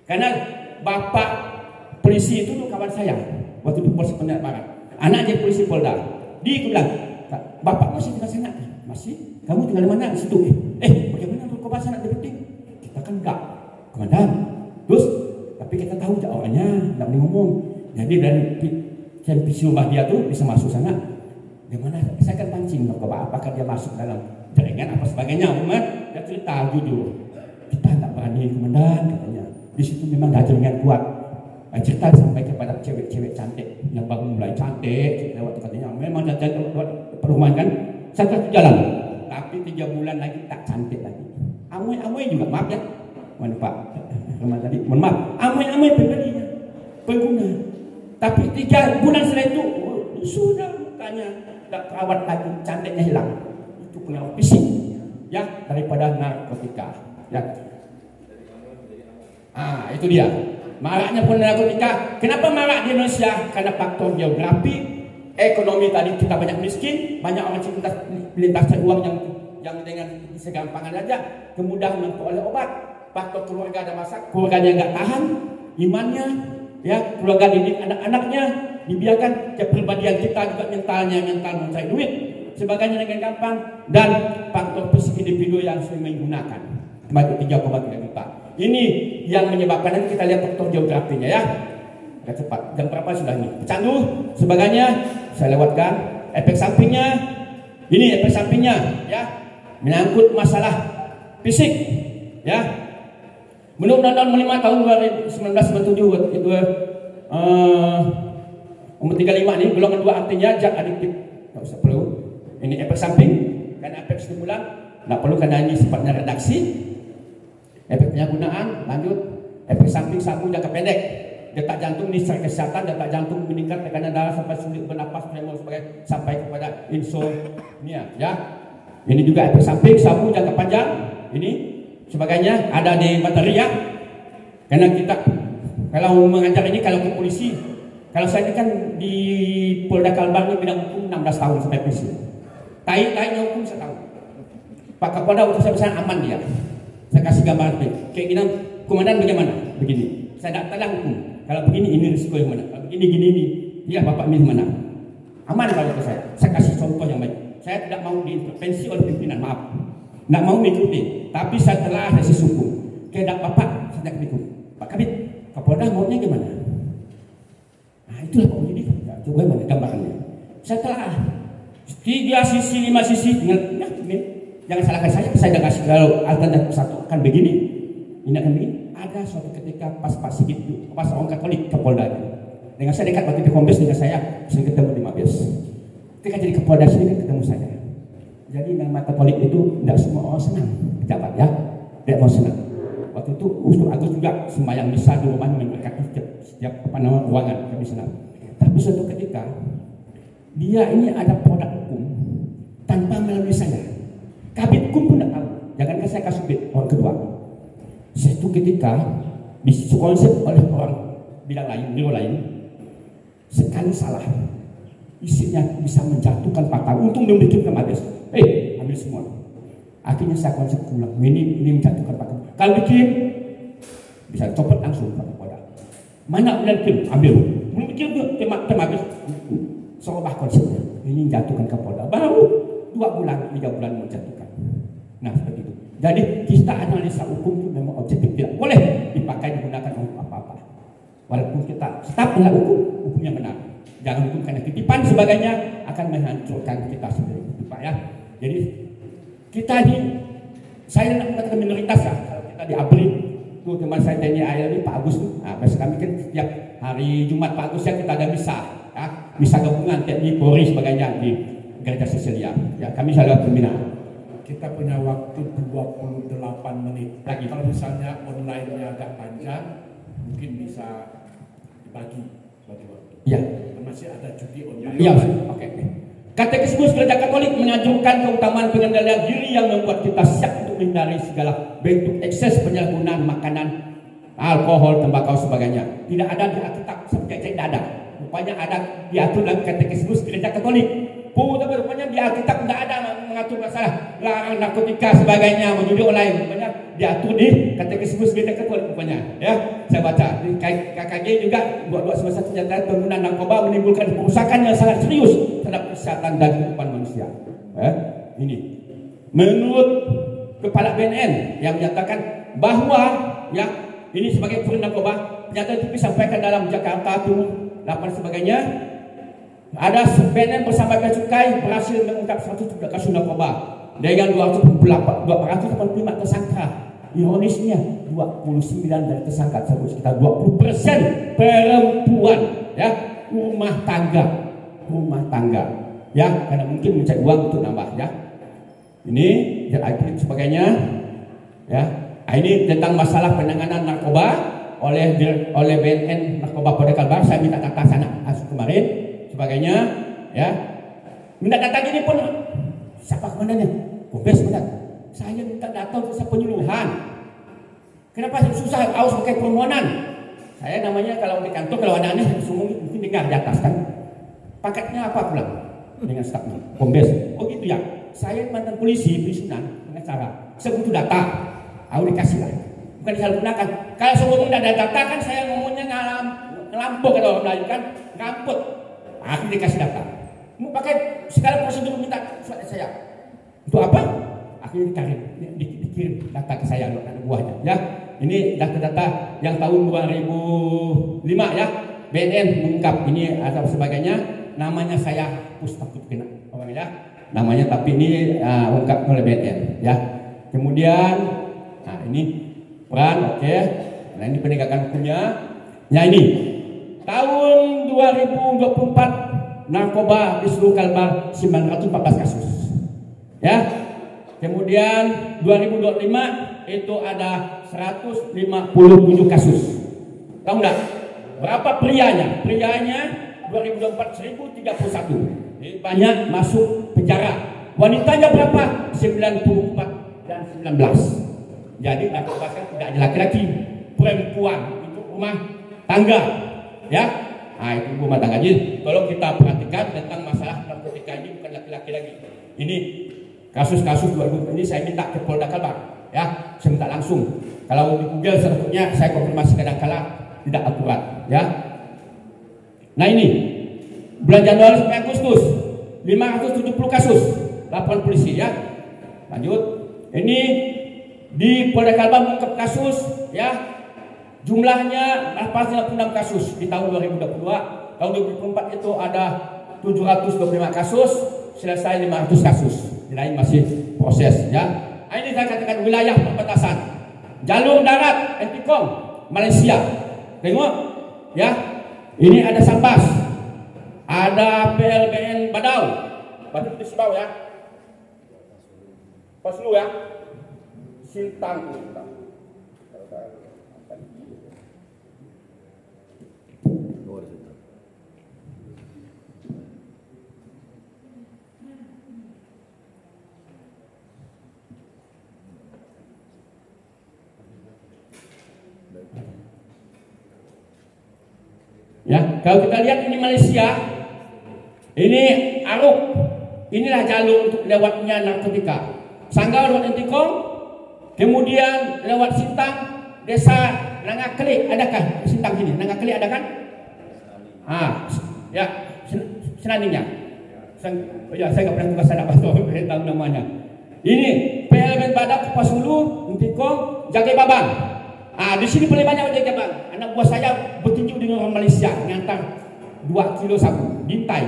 Karena bapak polisi itu tuh kawan saya. Waktu di Polsek Pontianak Barat. Anak jadi polisi Polda. Dia bilang, bapak masih tinggal sana? Masih? Kamu tinggal di mana? Di situ. Bagaimana narkoba sana di Beting? Kita kan enggak, komandan. Terus, tapi kita tahu orangnya, enggak boleh ngomong. Jadi dari visi rumah dia tuh bisa masuk sana. Gimana? Saya kan pancing narkoba. Apakah dia masuk dalam jaringan apa sebagainya? Umat, dia cerita jujur. Kita enggak berani komandan katanya. Di situ memang ada jaringan kuat. Cerita sampai kepada cewek-cewek cantik yang baru mulai cantik, lewat katanya memang cantik perumahan kan. Satu jalan, tapi 3 bulan lagi tak cantik lagi. Amoi juga, maaf ya, mohon Pak, tadi, mohon maaf, amoi pembelinya, pengguna. Tapi 3 bulan setelah itu sudah mukanya tak terawat lagi, cantiknya hilang. Itu pengaruh fisik, ya daripada narkotika. Ya. Itu dia. Maraknya pun narkotika. Kenapa marak di Indonesia? Karena faktor geografi, ekonomi tadi kita banyak miskin, banyak orang melintas uang yang dengan segampangan aja, kemudahan untuk oleh obat. Faktor keluarga ada masalah, keluarganya nggak tahan, imannya, ya keluarga didik anak-anaknya, dibiarkan kepribadian kita juga mental mencari duit, sebagainya dengan gampang, dan faktor fisik individu yang sering menggunakan. Kemarin 3,3 juta. Ini yang menyebabkan, nanti kita lihat faktor geografinya ya. Agak cepat. Jam berapa sudah ini? Pecandu, sebagainya saya lewatkan. Efek sampingnya, ini efek sampingnya ya, menyangkut masalah fisik ya. Menurut Undang-Undang 5 tahun 1997 itu umur 35 ini golongan 2 artinya zat adiktif. Enggak usah perlu. Ini efek samping dan efek stimulan enggak perlu karena ini sifatnya redaksi. Efek penyalahgunaan, lanjut efek samping sabu jangka pendek, detak jantung ini secara kesehatan, detak jantung meningkat, tekanan darah sampai sulit bernapas, tremor sampai kepada insomnia ya. Ini juga efek samping sabu jangka panjang, ini sebagainya ada di materi ya. Karena kita kalau mengajar ini, kalau ke polisi, kalau saya ini kan di Polda Kalbar ini bidang hukum 16 tahun sampai polisi. Tai-tainya hukum 1 tahun. Pak Kapolda untuk saya aman dia. Saya kasih gambar keinginan komandan bagaimana? Begini. Saya tak tahu hukum. Kalau begini ini risiko yang mana? Kalau begini gini ini. Ya Bapak milih mana? Aman kalau saya. Saya kasih contoh yang baik. Saya tidak mau diintervensi oleh pimpinan, maaf. Tidak mau mengikuti. Tapi saya telah dari sisi hukum. Kehendak Bapak saya tidak ikut. Pak Kabit, Kapolda maunya gimana? Nah itulah Pak Ujidi. Coba mana gambarannya? Saya telah 3 sisi, 5 sisi. Tinggal ini. Jangan salahkan saya sudah kasih kalau alternatif satu akan begini, ini akan begini. Ada suatu ketika pas Pak Sigit itu, pas orang Katolik ke Polda dengan saya dekat waktu di Kombes dengan saya sering ketemu di Mabes. Ketika jadi Kapolda sini kan ketemu saya. Jadi nama Katolik itu tidak semua orang senang pejabat ya, tidak mau senang. Waktu itu Ustaz Agus juga sembahyang misa di rumah memberkati setiap ruangan kami senang. Tapi suatu ketika Dia ini ada produk hukum tanpa melalui saya. Kabit hukum pun tidak tahu. Jangankan saya kasubit orang kedua. Satu ketika dikonsep oleh orang bidang lain, biro lain, sekali salah, isinya bisa menjatuhkan pakar. Untung dia memikirkan habis. Ambil semua. Akhirnya saya konsep ulang. Ini menjatuhkan pakar. Kalau bikin bisa copot langsung pada produk. Mana bulan kim? Ambil. Belum pikir tema habis. Sobah konsepnya. Ini menjatuhkan ke produk. Baru 2 bulan, 3 bulan menjatuhkan. Nah, seperti itu. Jadi kita analisa hukum itu memang objektif, tidak boleh dipakai digunakan untuk apa-apa. Walaupun kita tetap adalah hukum yang benar. Jangan hukum karena titipan sebagainya akan menghancurkan kita sendiri, Pak ya. Jadi kita ini, saya nak mengatakan minoritas ya. Kalau kita di ABRI, tuh teman saya TNI AL ini Pak Agus tuh. Nah, biasa kami kan setiap hari Jumat Pak Agus ya kita ada misa, ya, misa gabungan TNI Polri sebagainya di Gereja Sisilia. Ya, kami selalu pembina. Kita punya waktu 28 menit Lagi. Kalau misalnya online-nya agak panjang, mungkin bisa dibagi waktu. Ya. Masih ada judi online. Iya, oke. Katekismus Gereja Katolik menganjurkan keutamaan pengendalian diri yang membuat kita siap untuk menghindari segala bentuk ekses penyalahgunaan makanan, alkohol, tembakau sebagainya. Tidak ada di Alkitab, sampai tidak ada. Rupanya ada diatur dalam Katekismus Gereja Katolik. Tapi rupanya di Alkitab tidak ada mengatur masalah larang narkotika sebagainya, menjudi online. Rupanya diatur di Katekismus Gereja Katolik rupanya. Ya, saya baca di KKG juga buat semasa kenyataan penggunaan narkoba menimbulkan kerusakan yang sangat serius terhadap kesehatan dan kehidupan manusia. Ini menurut Kepala BNN yang menyatakan bahwa ya ini sebagai kurir narkoba, pernyataan itu disampaikan dalam Jakarta Timur 8 sebagainya. Ada BNN bersama Bea Cukai berhasil mengungkap 100 kasus narkoba dengan 285 tersangka. Ironisnya 29 dari tersangka tersebut sekitar 20% perempuan, ya, rumah tangga, ya, karena mungkin mencari uang untuk nambah, ya. Ini sebagainya, ya. Ini tentang masalah penanganan narkoba oleh BNN Narkoba Polda Kalbar. Saya minta data sana kemarin. Sebagainya, ya, minta data gini pun siapa komandannya? Kombes benar. Saya minta data untuk penyuluhan. Kenapa susah harus pakai permohonan? Saya namanya kalau di kantor kalau ada aneh semua mungkin dengar di atas kan. Paketnya apa pulang dengan stafnya? Kombes. Oh gitu ya. Saya mantan polisi Sunan pengacara. Saya butuh data. Aku dikasih lah. Bukan disalahgunakan. Kalau sebelum tidak ada data kan saya ngomongnya ngelampuk kalau orang Melayu kan ngamput. Aku dikasih data. Mau pakai segala prosedur minta surat saya. Untuk apa? Akhirnya dikirim data ke saya anak buahnya. Ya, ini data-data yang tahun 2005 ya. BNN mengungkap ini atau sebagainya. Namanya saya hapus takut kena orangnya. Namanya tapi ini ungkap oleh BNN. Ya. Kemudian, nah ini peran, oke. Nah ini penegakan hukumnya. Ya ini. Tahun 2024 narkoba di seluruh Kalbar 914 kasus. Ya. Kemudian 2025 itu ada 157 kasus. Tahu enggak? Berapa prianya? Prianya 2024 1031. Jadi banyak masuk penjara. Wanitanya berapa? 94 dan 19. Jadi narkoba kan tidak ada laki-laki, perempuan itu rumah tangga. Ya, nah itu rumah tangga. Jadi tolong kita perhatikan tentang masalah narkotika ini bukan laki-laki lagi. Ini kasus-kasus 2000 ini saya minta ke Polda Kalbar, ya, saya minta langsung. Kalau di Google sebetulnya saya konfirmasi kadang-kala tidak akurat, ya. Nah ini bulan Januari sampai Agustus 570 kasus laporan polisi, ya. Lanjut, ini di Polda Kalbar mengungkap kasus, ya. Jumlahnya 86 kasus di tahun 2022. Tahun 2024 itu ada 725 kasus, selesai 500 kasus. Di lain masih proses, ya. Nah, ini saya katakan wilayah perbatasan. Jalur darat Entikong, Malaysia. Tengok, ya. Ini ada Sambas. Ada PLBN Badau. Batu Tisbau, ya. Paslu, ya. Sintang. Ya, kalau kita lihat ini Malaysia, ini Aruk, inilah jalur untuk lewatnya narkotika. Sanggau lewat Antikong, kemudian lewat Sintang, desa Nangakeli, adakah Sintang sini? Nangakeli ada kan? Ya, senandingnya. Ya, saya nggak pernah tugas anak pastor, saya tahu namanya. Ini PLN Badak, Kupas Hulu, Antikong, Jagai Babang. Di sini paling banyak Jagai Babang. Anak buah saya bertinju dengan orang Malaysia, ngantar 2 kilo sabu, bintai.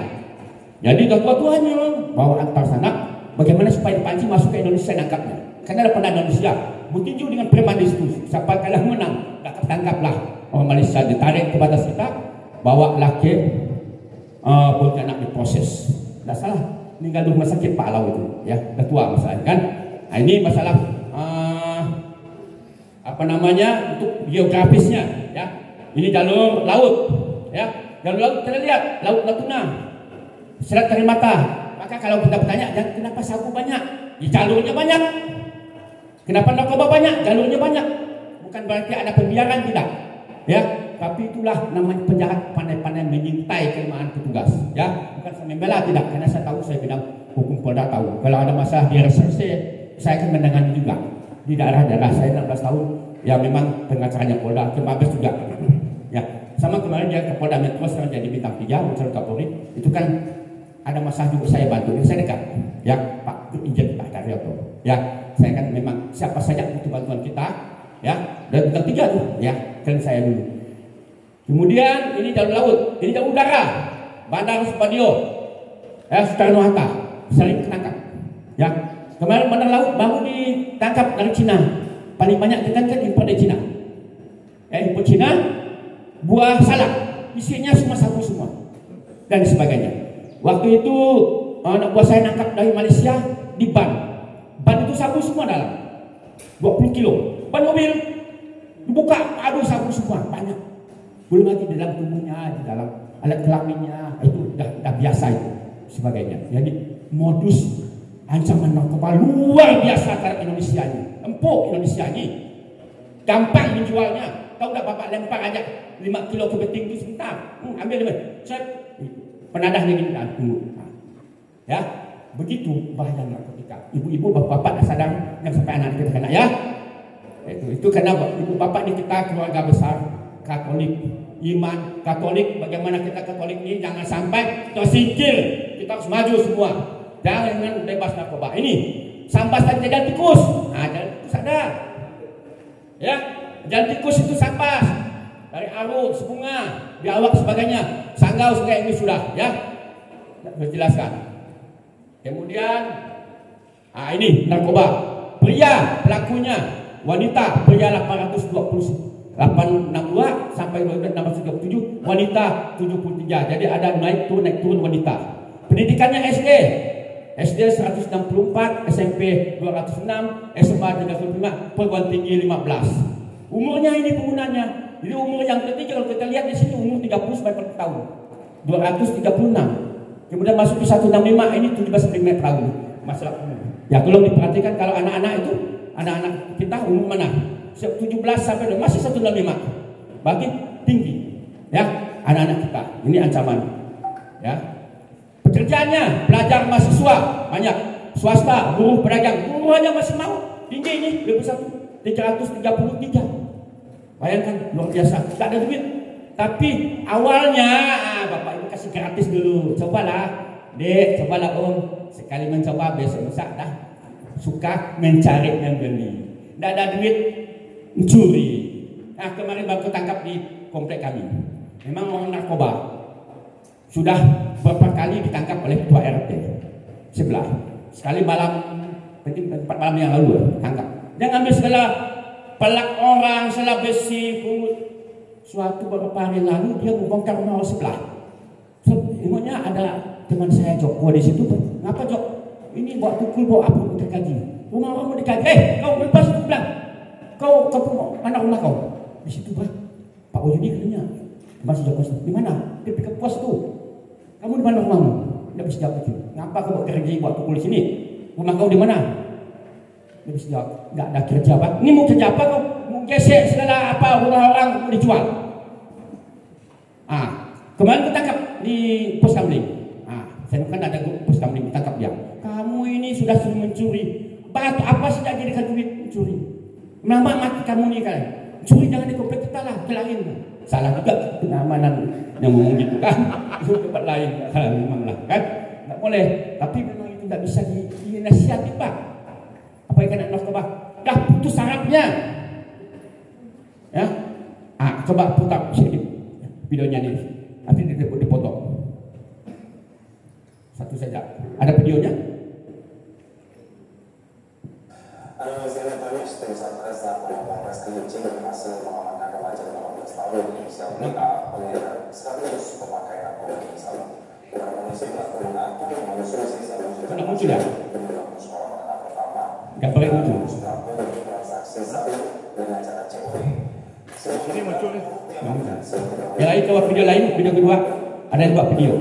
Jadi tua-tuanya bawa antar sana. Bagaimana supaya dipancing masuk ke Indonesia nangkapnya? Karena ada pernah Indonesia bertinju dengan preman di situ. Siapa kalah menang, tangkaplah orang Malaysia, ditarik ke batas kita, bawalah ke Pontianak diproses. Tidak salah, meninggal di rumah sakit Pak Lau itu, ya, dah tua masalah kan. Nah, ini masalah untuk geografisnya, ya. Ini jalur laut, ya. Jalur laut kita lihat, Laut Natuna, Selat Karimata. Maka kalau kita bertanya, kenapa sabu banyak? Ya, jalurnya banyak. Kenapa narkoba banyak? Jalurnya banyak. Bukan berarti ada pembiaran, tidak, ya. Tapi itulah namanya penjahat pandai-pandai menyintai kelemahan petugas, ya. Bukan saya membela, tidak, karena saya tahu, saya bidang hukum Polda tahu. Kalau ada masalah di reserse, saya akan menangani juga di daerah-daerah. Saya 16 tahun, ya memang pengacaranya Polda, ke Mabes juga, ya. Sama kemarin dia ke Polda Metro, sekarang jadi bintang 3, Unsur Kapolri. Itu kan ada masalah juga saya bantu, saya dekat, ya Pak Ijen Pak Karyoto, ya. Saya kan memang siapa saja butuh bantuan kita, ya. Dan bintang 3 tuh, ya, kan saya dulu. Kemudian ini jalur laut, ini jalur udara, Bandar Supadio, Soekarno-Hatta, sering ketangkap, ya. Kemarin bandar laut baru ditangkap dari Cina, paling banyak kita kan impor dari Cina, impor Cina, buah salak, isinya semua sabu semua, dan sebagainya. Waktu itu anak buah saya nangkap dari Malaysia di ban itu sabu semua dalam 20 kilo, ban mobil dibuka, aduh sabu semua banyak. Belum lagi di dalam tubuhnya, di dalam alat kelaminnya, itu udah biasa itu sebagainya. Jadi modus ancaman narkoba luar biasa terhadap Indonesia ini, empuk Indonesia ini, gampang menjualnya. Tahu tak bapak lempar aja 5 kilo ke beting itu sebentar, ambil saya penadah ini tunggu, ya. Begitu bahaya narkotika. Ibu-ibu, bapak-bapak dah sadar, jangan sampai anak kita kena, ya. Itu karena ibu bapak ini kita keluarga besar Katolik, iman Katolik. Bagaimana kita Katolik ini jangan sampai tersingkir. Kita harus maju semua. Jangan bebas narkoba. Ini sampas dan jalan tikus. Jalan tikus ada, ya. Jalan tikus itu sampas dari Aruk, Sebunga, Biawak sebagainya. Sanggau Sungai ini sudah, ya. Sudah jelaskan. Kemudian ini narkoba. Pria pelakunya, wanita pria 862 sampai 637, wanita 73. Jadi ada naik turun wanita. Pendidikannya SD 164, SMP 206, SMA 35, perguruan tinggi 15. Umurnya ini penggunanya. Jadi umur yang tertinggi kalau kita lihat di sini umur 30 sampai 40 tahun. 236. Kemudian masuk ke 165, ini 17 tahun. Masalah umur. Ya kalau diperhatikan, kalau anak-anak itu, anak-anak kita umur mana? 17 sampai masih 165. Bagi tinggi, ya, anak-anak kita. Ini ancaman, ya. Pekerjaannya, belajar mahasiswa banyak, swasta, buruh, pedagang, buruhnya masih mau tinggi ini, lebih 333. Bayangkan, luar biasa, tidak ada duit. Tapi awalnya, bapak ibu kasih gratis dulu. Cobalah, dek, cobalah om. Sekali mencoba, besok bisa dah suka mencari membeli. Tidak ada duit, mencuri. Nah, kemarin baru tangkap di komplek kami. Memang orang narkoba. Sudah beberapa kali ditangkap oleh ketua RT sebelah. Sekali malam, 4 malam yang lalu tangkap. Dia ngambil segala pelak orang, segala besi, pungut. Suatu beberapa hari lalu dia membongkar rumah orang sebelah. Ingatnya ada teman saya Joko di situ. Ngapa Jok? Ini bawa tukul, bawa apa untuk kaji. Rumah orang mau dikaji. Kau lepas itu bilang. Kau mana rumah kau? Di situ Pak. Pak Ojudi katanya. Masih Joko di mana? Di pick up pos tu. Kamu di mana rumahmu? Dia bisa jawab itu. Ngapa kau bawa kerja bawa tukul di sini? Rumah kau di mana? Dia bisa jawab. Nggak ada kerja Pak. Ini mau kerja apa kau? Gesek segala apa rumah orang mau dijual. Kemarin ketangkap di pos kamling. Saya kan ada pos kamling ditangkap dia. Kamu ini sudah mencuri. Batu apa sih tak jadikan duit mencuri? Nama mati kamu ni kan. Curi jangan di komplek kita lah, ke lain. Salah juga pengamanan yang ngomong gitu kan. Itu tempat lain, memang lah kan. Tak boleh. Tapi memang itu tak bisa dinasihati Pak. Apa yang kena narkoba? Dah putus sarafnya. Ya. Coba putar sedikit videonya ni. Nanti dipotong. Satu saja. Ada videonya? Analisanya tadi tim Satgas dan Polres Kerinci berhasil mengamankan remaja 15 tahun inisial DA pengedar sekaligus pemakai narkoba jenis sabu. Dengan mengisi pelaku mengaku menyusul sisa sudah muncul ya? menjelang sekolah menengah pertama. Gambar yang muncul. Pelaku bertransaksi sabu dengan cara cewek. Ini muncul nih. Yang lain coba video lain, video kedua. Ada yang buat video.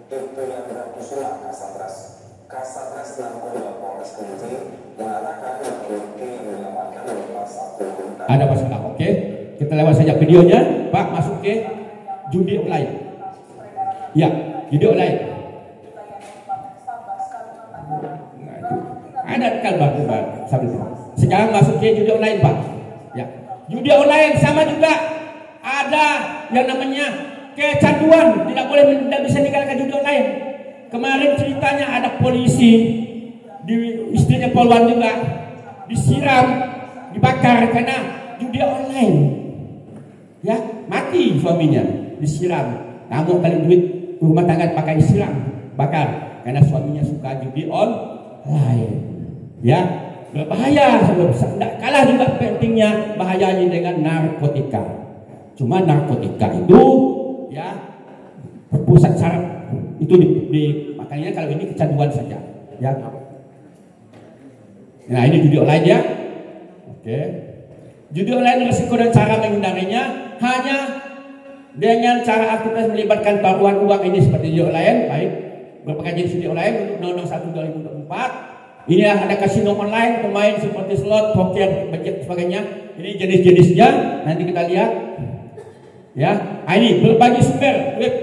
Itu yang berakusulah Kasatgas Narkoba Polres Kerinci mengatakan Ricky menyampaikan lepas satu juta. Ada masalah, oke? Kita lewat saja videonya, Pak. Masuk ke judi online. Ya, judi online. Ada kalbar sambil itu. Sekarang masuk ke judi online, Pak. Ya, judi online sama juga ada yang namanya kecanduan, tidak bisa meninggalkan judi online. Kemarin ceritanya ada polisi di istrinya Polwan juga disiram, dibakar karena judi online. Ya, mati suaminya disiram. Kamu kali duit rumah tangga pakai disiram, bakar karena suaminya suka judi online. Ya, berbahaya. Tidak kalah juga pentingnya bahayanya dengan narkotika. Cuma narkotika itu ya berpusat saraf itu makanya kalau ini kecanduan saja ya. Nah ini judi online ya. Oke. Judi online risiko dan cara menghindarinya hanya dengan cara aktivitas melibatkan taruhan uang ini seperti judi online. Baik, berbagai jenis judi online untuk Undang-Undang 1 2024. Ini ada kasino online, pemain seperti slot, poker, budget sebagainya. Ini jenis-jenisnya nanti kita lihat. Ya, ini berbagi sumber web.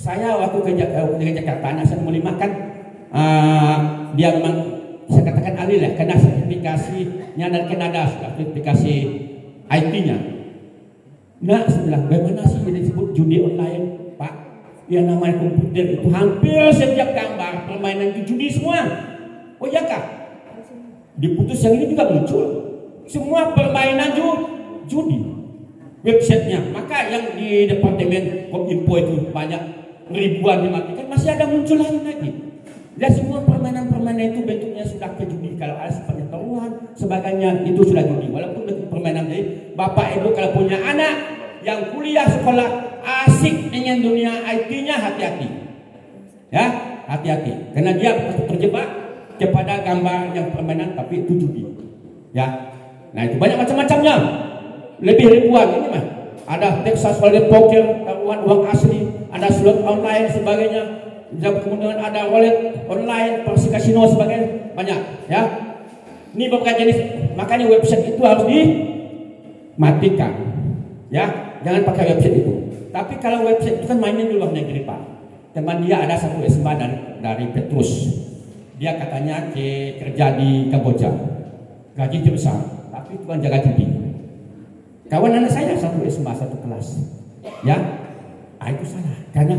Saya waktu ke Jakarta, anak saya mau kan, dia memang saya katakan ahli lah, karena sertifikasinya dari Kanada, sertifikasi IT-nya. Nah, saya bilang, bagaimana sih ini disebut judi online, Pak? Yang namanya komputer itu hampir setiap gambar permainan itu judi semua. Oh iya kah? Diputus yang ini juga muncul. Semua permainan judi. Websitenya, maka yang di departemen Kominfo itu banyak ribuan dimatikan, masih ada muncul lagi. Dan semua permainan-permainan itu bentuknya sudah ke judi. Kalau ada sifatnya taruhan, sebagainya itu sudah judi. Walaupun permainan dari Bapak Ibu kalau punya anak yang kuliah sekolah asik dengan dunia IT-nya, hati-hati. Ya, hati-hati. Karena dia terjebak kepada gambar yang permainan tapi itu judi. Ya. Nah, itu banyak macam-macamnya. Lebih ribuan ini mah. Ada Texas Wallet Poker, taruhan uang asli, ada slot online sebagainya. Kemudian ada wallet online, persi kasino sebagainya, banyak ya. Ini beberapa jenis, makanya website itu harus dimatikan. Ya, jangan pakai website itu. Tapi kalau website itu kan mainnya di luar negeri, Pak. Teman dia ada satu SMA dari Petrus. Dia katanya kerja di Kamboja. Gaji besar, tapi tuan jaga judi. Kawan anak saya satu SMA satu kelas, ya, itu salah karena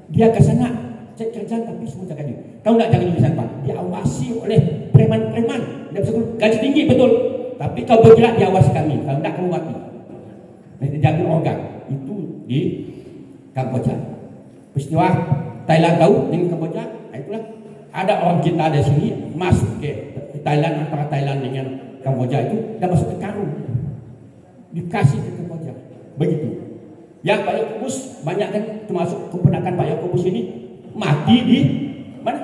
dia ke sana cek kerja tapi semua jaga judi. Tahu nggak jaga judi Pak? Diawasi oleh preman-preman, dia bisa gaji tinggi betul, tapi kau bergerak diawasi kami, kalau nggak kamu mati. Dijamin organ itu di Kamboja. Peristiwa Thailand tahu dengan Kamboja, itulah ada orang kita di sini masuk ke Thailand, antara Thailand dengan Kamboja itu dan masuk ke karung. Dikasih ke Kamboja, begitu. Yang Pak Yakobus banyak kan, termasuk keponakan Pak Yakobus ini mati di mana?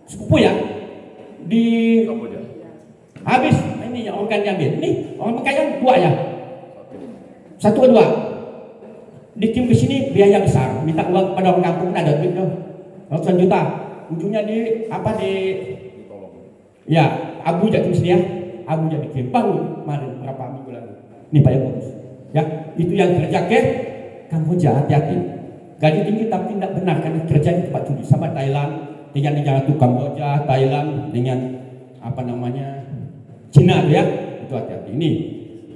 Sepupu ya, di Kamboja. Habis ini yang organ diambil. Nih orang kaya dua ya, satu kedua. Dikirim ke sini biaya besar, minta uang pada orang kampung ada duit dong, ratusan juta. ujungnya di ya Abu jatuh sini ya, Abu jadi baru kemarin berapa minggu lalu. Ini Pak yang bagus. Ya, itu yang kerja ke Kamboja, hati-hati. Gaji tinggi tapi tidak benar karena kerja di tempat judi sama Thailand dengan negara itu Kamboja, Thailand dengan Cina ya. Itu hati-hati. Ini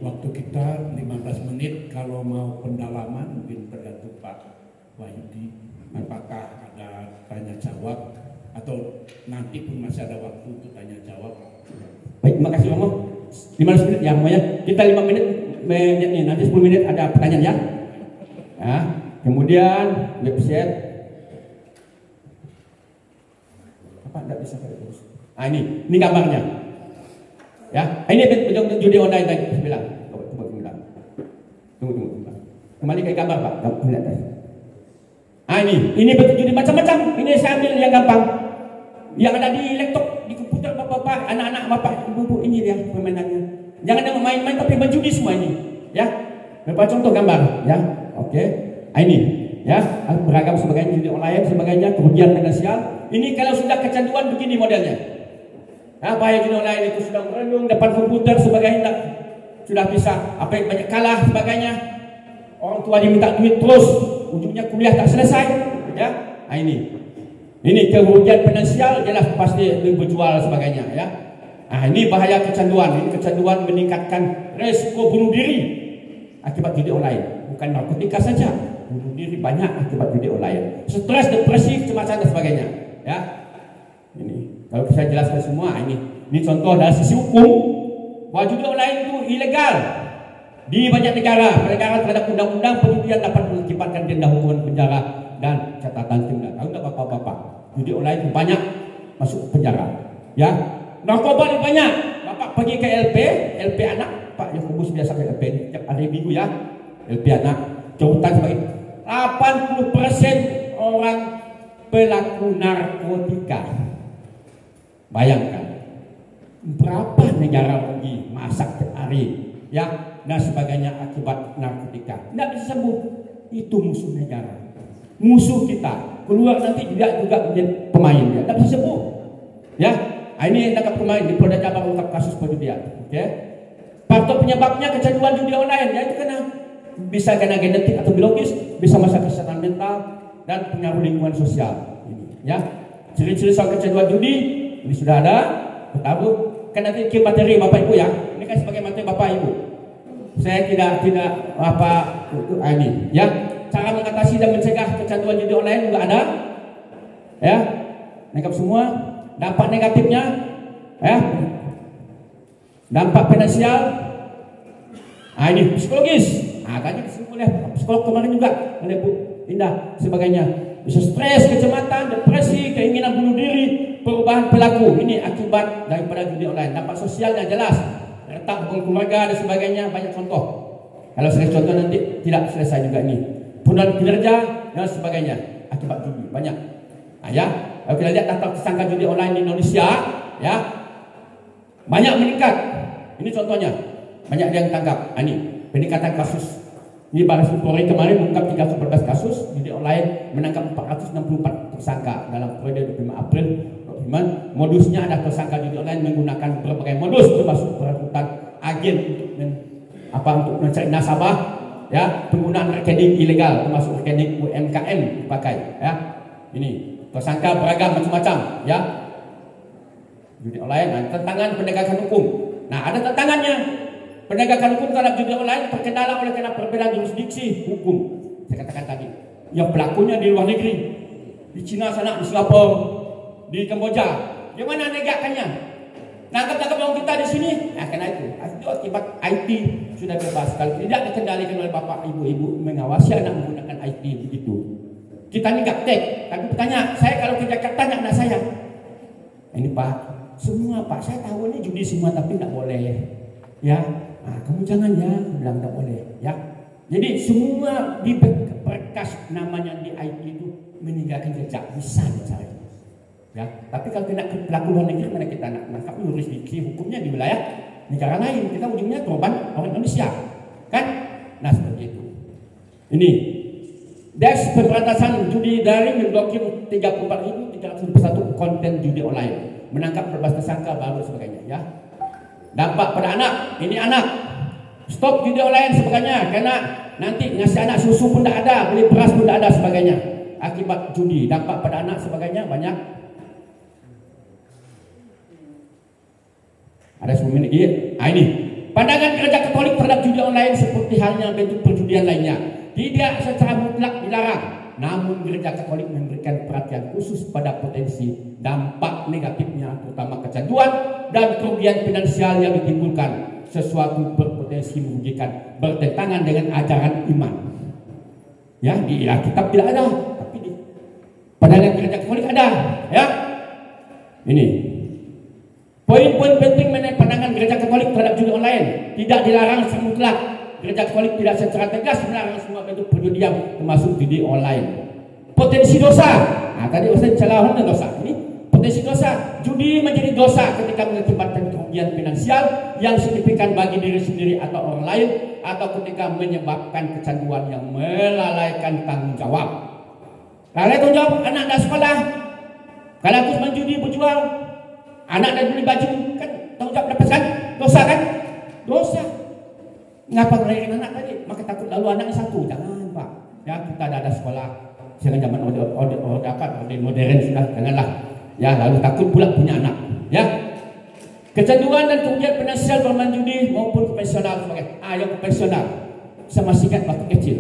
waktu kita 15 menit, kalau mau pendalaman mungkin tergantung Pak Wahyudi apakah ada tanya jawab atau nanti pun masih ada waktu untuk tanya jawab. Baik, terima kasih Romo. 15 menit ya semuanya. Kita 5 menit nanti 10 menit ada pertanyaan ya. Ya. Kemudian website apa enggak bisa terus. Ini gambarnya. Ya, ini judi online tadi saya bilang. Tunggu. Kembali ke gambar Pak. Lihat tadi. Ini bentuk judi macam-macam. Ini saya ambil yang gampang. Yang ada di laptop, di komputer bapak-bapak, anak-anak bapak, ibu-ibu, ini dia permainannya. Jangan yang main-main tapi berjudi semua ini. Ya. Beberapa contoh gambar, ya. Oke. Ini, ya, beragam sebagainya judi online sebagainya, kerugian finansial. Ini kalau sudah kecanduan begini modelnya. Bahaya judi online itu sudah merenung depan komputer sebagainya, sudah bisa apa yang banyak kalah sebagainya. Orang tua diminta duit terus, ujungnya kuliah tak selesai, ya. Ini kerugian finansial jelas pasti berjual sebagainya, ya. Ini bahaya kecanduan. Ini kecanduan meningkatkan resiko bunuh diri akibat judi online. Bukan narkotika saja, bunuh diri banyak akibat judi online. Stres, depresi, kecemasan dan sebagainya, ya. Ini kalau saya jelaskan semua, ini contoh dari sisi hukum bahwa judi online itu ilegal di banyak negara. Negara terhadap undang-undang penjudian dapat mengakibatkan denda, hukuman penjara dan catatan tindak. Tahu tidak bapak-bapak? Judi online itu banyak masuk penjara, ya. Narkoba itu banyak. Bapak pergi ke LP anak, Pak Yakobus biasa ke LP tiap hari minggu ya. LP anak, jautan sebagai 80% orang pelaku narkotika. Bayangkan berapa negara rugi masak tiap hari, ya, dan sebagainya akibat narkotika. Tidak bisa sembuh. Itu musuh negara, musuh kita. Keluar nanti juga menjadi pemain, ya. Tidak bisa sembuh, ya. Ini yang tangkap pemain di Polda Jabar ungkap kasus perjudian. Oke. Faktor penyebabnya kecanduan judi online, ya, itu bisa kena genetik atau biologis, bisa masalah kesehatan mental dan pengaruh lingkungan sosial. Ini, ya. Ciri-ciri soal kecanduan judi ini sudah ada. Tahu kan nanti ke materi Bapak Ibu ya. Ini kan sebagai materi Bapak Ibu. Saya tidak apa ini, ya. Cara mengatasi dan mencegah kecanduan judi online juga ada, ya. Lengkap semua. Dampak negatifnya, ya. Dampak finansial. Ini psikologis. Tadi disebut oleh psikolog kemarin juga oleh Bu Indah sebagainya. Bisa stres, kecemasan, depresi, keinginan bunuh diri, perubahan perilaku. Ini akibat daripada judi online. Dampak sosialnya jelas. Retak hubungan keluarga dan sebagainya, banyak contoh. Kalau saya contoh nanti tidak selesai juga ini. Penurunan kinerja dan sebagainya akibat judi banyak. Ya, kalau kita lihat data tersangka judi online di Indonesia, ya, banyak meningkat. Ini contohnya, banyak yang tangkap. Ini peningkatan kasus. Ini Baris Krim Polri kemarin mengungkap 314 kasus judi online, menangkap 464 tersangka dalam periode 25 April. Modusnya ada tersangka judi online menggunakan berbagai modus termasuk perekrutan agen untuk mencari nasabah, ya, penggunaan rekening ilegal termasuk rekening UMKM dipakai, ya. Ini tersangka beragam macam-macam, ya. Judi online, tantangan penegakan hukum. Nah, ada tantangannya. Penegakan hukum terhadap judi online terkendala oleh karena perbedaan jurisdiksi hukum. Saya katakan tadi, yang pelakunya di luar negeri, di Cina sana, di Singapura, di Kamboja. Gimana negakkannya? Nangkap orang kita di sini, karena itu akibat IT sudah bebas. Kalau tidak dikendalikan oleh bapak ibu-ibu mengawasi anak menggunakan IT begitu. Kita ini gaptek, tapi bertanya, saya kalau ke Jakarta anak saya, ini Pak, semua Pak, saya tahu ini judi semua tapi tidak boleh, ya. Kamu jangan ya, bilang tidak boleh, ya. Jadi semua di berkas namanya di IT itu meninggalkan jejak, bisa dicari, ya. Tapi kalau kena pelaku luar negeri, mana kita nak menangkap jurisdiksi hukumnya di wilayah negara lain, kita ujungnya korban orang Indonesia, kan? Nah seperti itu. Ini Deks Pemberantasan Judi Daring memblokir 34.301 konten judi online, menangkap 14 tersangka baru sebagainya. Ya, dampak pada anak, ini anak, stop judi online sebagainya, karena nanti ngasih anak susu pun tidak ada, beli beras pun tidak ada sebagainya. Akibat judi, dampak pada anak sebagainya banyak. Ada 10 menit. Ini pandangan Gereja Katolik terhadap judi online seperti halnya bentuk perjudian lainnya, tidak secara mutlak dilarang. Namun Gereja Katolik memberikan perhatian khusus pada potensi dampak negatifnya, terutama kecanduan dan kerugian finansial yang ditimbulkan. Sesuatu berpotensi merugikan, bertentangan dengan ajaran iman. Ya, di Alkitab tidak ada, tapi di pandangan Gereja Katolik ada. Ya, ini poin-poin penting mengenai pandangan Gereja Katolik terhadap judi online. Tidak dilarang secara mutlak. Gereja Katolik tidak secara tegas melarang semua bentuk perjudian, termasuk judi online. Potensi dosa. Nah, tadi Ustaz celah tentang dosa. Ini potensi dosa. Judi menjadi dosa ketika mengakibatkan kerugian finansial yang signifikan bagi diri sendiri atau orang lain, atau ketika menyebabkan kecanduan yang melalaikan tanggung jawab. Lalai tanggung jawab anak dan sekolah. Kalau aku menjudi berjual, anak dan beli baju, kan tanggung jawab dapatkan dosa kan? Dosa. Ngapa ngelahirin anak tadi? Maka takut lalu anaknya satu. Jangan, Pak. Ya, kita ada sekolah. Jangan zaman orde modern sudah, janganlah. Ya, lalu takut pula punya anak. Ya. Kecanduan dan kerugian finansial bermain judi maupun konvensional sebagai yang konvensional. Saya masih ingat waktu kecil.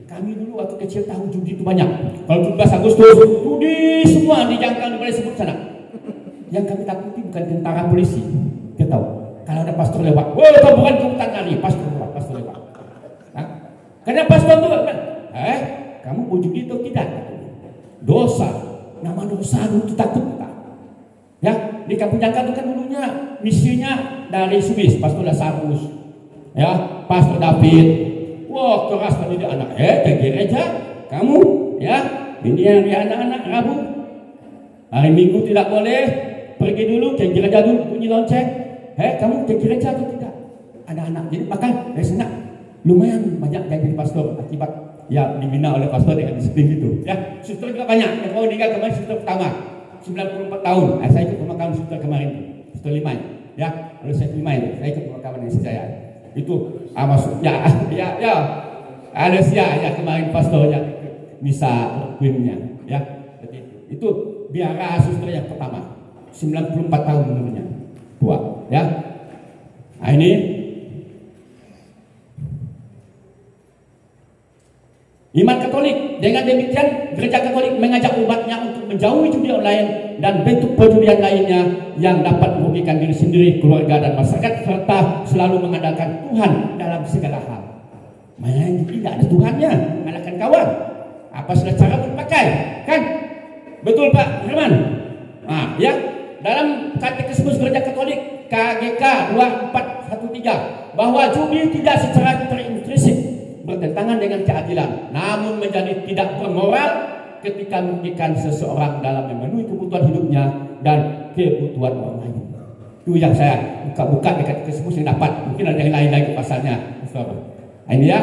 Kami dulu waktu kecil tahu judi itu banyak. Kalau 17 Agustus, judi semua dijangkau boleh sebut sana. Yang kami takuti bukan tentara polisi. Kita tahu. Kalau ada pastor lewat, kau bukan kehutan lari, pastor lewat. Nah, karena pastor itu, kamu mau judi atau tidak? Dosa, nama dosa itu takut kita. Ya, di Kampung Jangka itu kan dulunya misinya dari Swiss, Pastor Lazarus, ya, Pastor David. Wah, keras mendidik anak. Ke gereja, kamu, ya, ini yang anak-anak Rabu, hari Minggu tidak boleh, pergi dulu ke gereja dulu bunyi lonceng. Kamu ke gereja atau tidak? Ada anak, jadi makan dari sana. Lumayan banyak yang jadi pastor akibat ya dibina oleh pastor dengan disiplin itu. Ya, suster juga banyak. Yang mau nikah kemarin suster pertama 94 tahun. Saya ikut pemakaman suster kemarin, suster Liman. Ya, lalu saya Liman, saya ikut pemakaman yang saya. Itu maksudnya ya ada ya kemarin pastornya bisa lakuinnya. Ya, jadi itu biara suster yang pertama 94 tahun umurnya. Tua, ya. Nah, ini iman Katolik. Dengan demikian, Gereja Katolik mengajak umatnya untuk menjauhi judi online dan bentuk perjudian lainnya yang dapat merugikan diri sendiri, keluarga, dan masyarakat, serta selalu mengandalkan Tuhan dalam segala hal. Main judi tidak ada Tuhannya, mengandalkan kawan. Apa sudah cara berpakai, kan? Betul Pak Herman? Nah, ya. Dalam Katekismus Gereja Katolik KGK 2413 bahwa judi tidak secara terintrinsik bertentangan dengan keadilan, namun menjadi tidak bermoral ketika merugikan seseorang dalam memenuhi kebutuhan hidupnya dan kebutuhan orang lain. Itu yang saya buka-buka di Katekismus yang dapat. Mungkin ada yang lain lagi pasalnya. Ini ya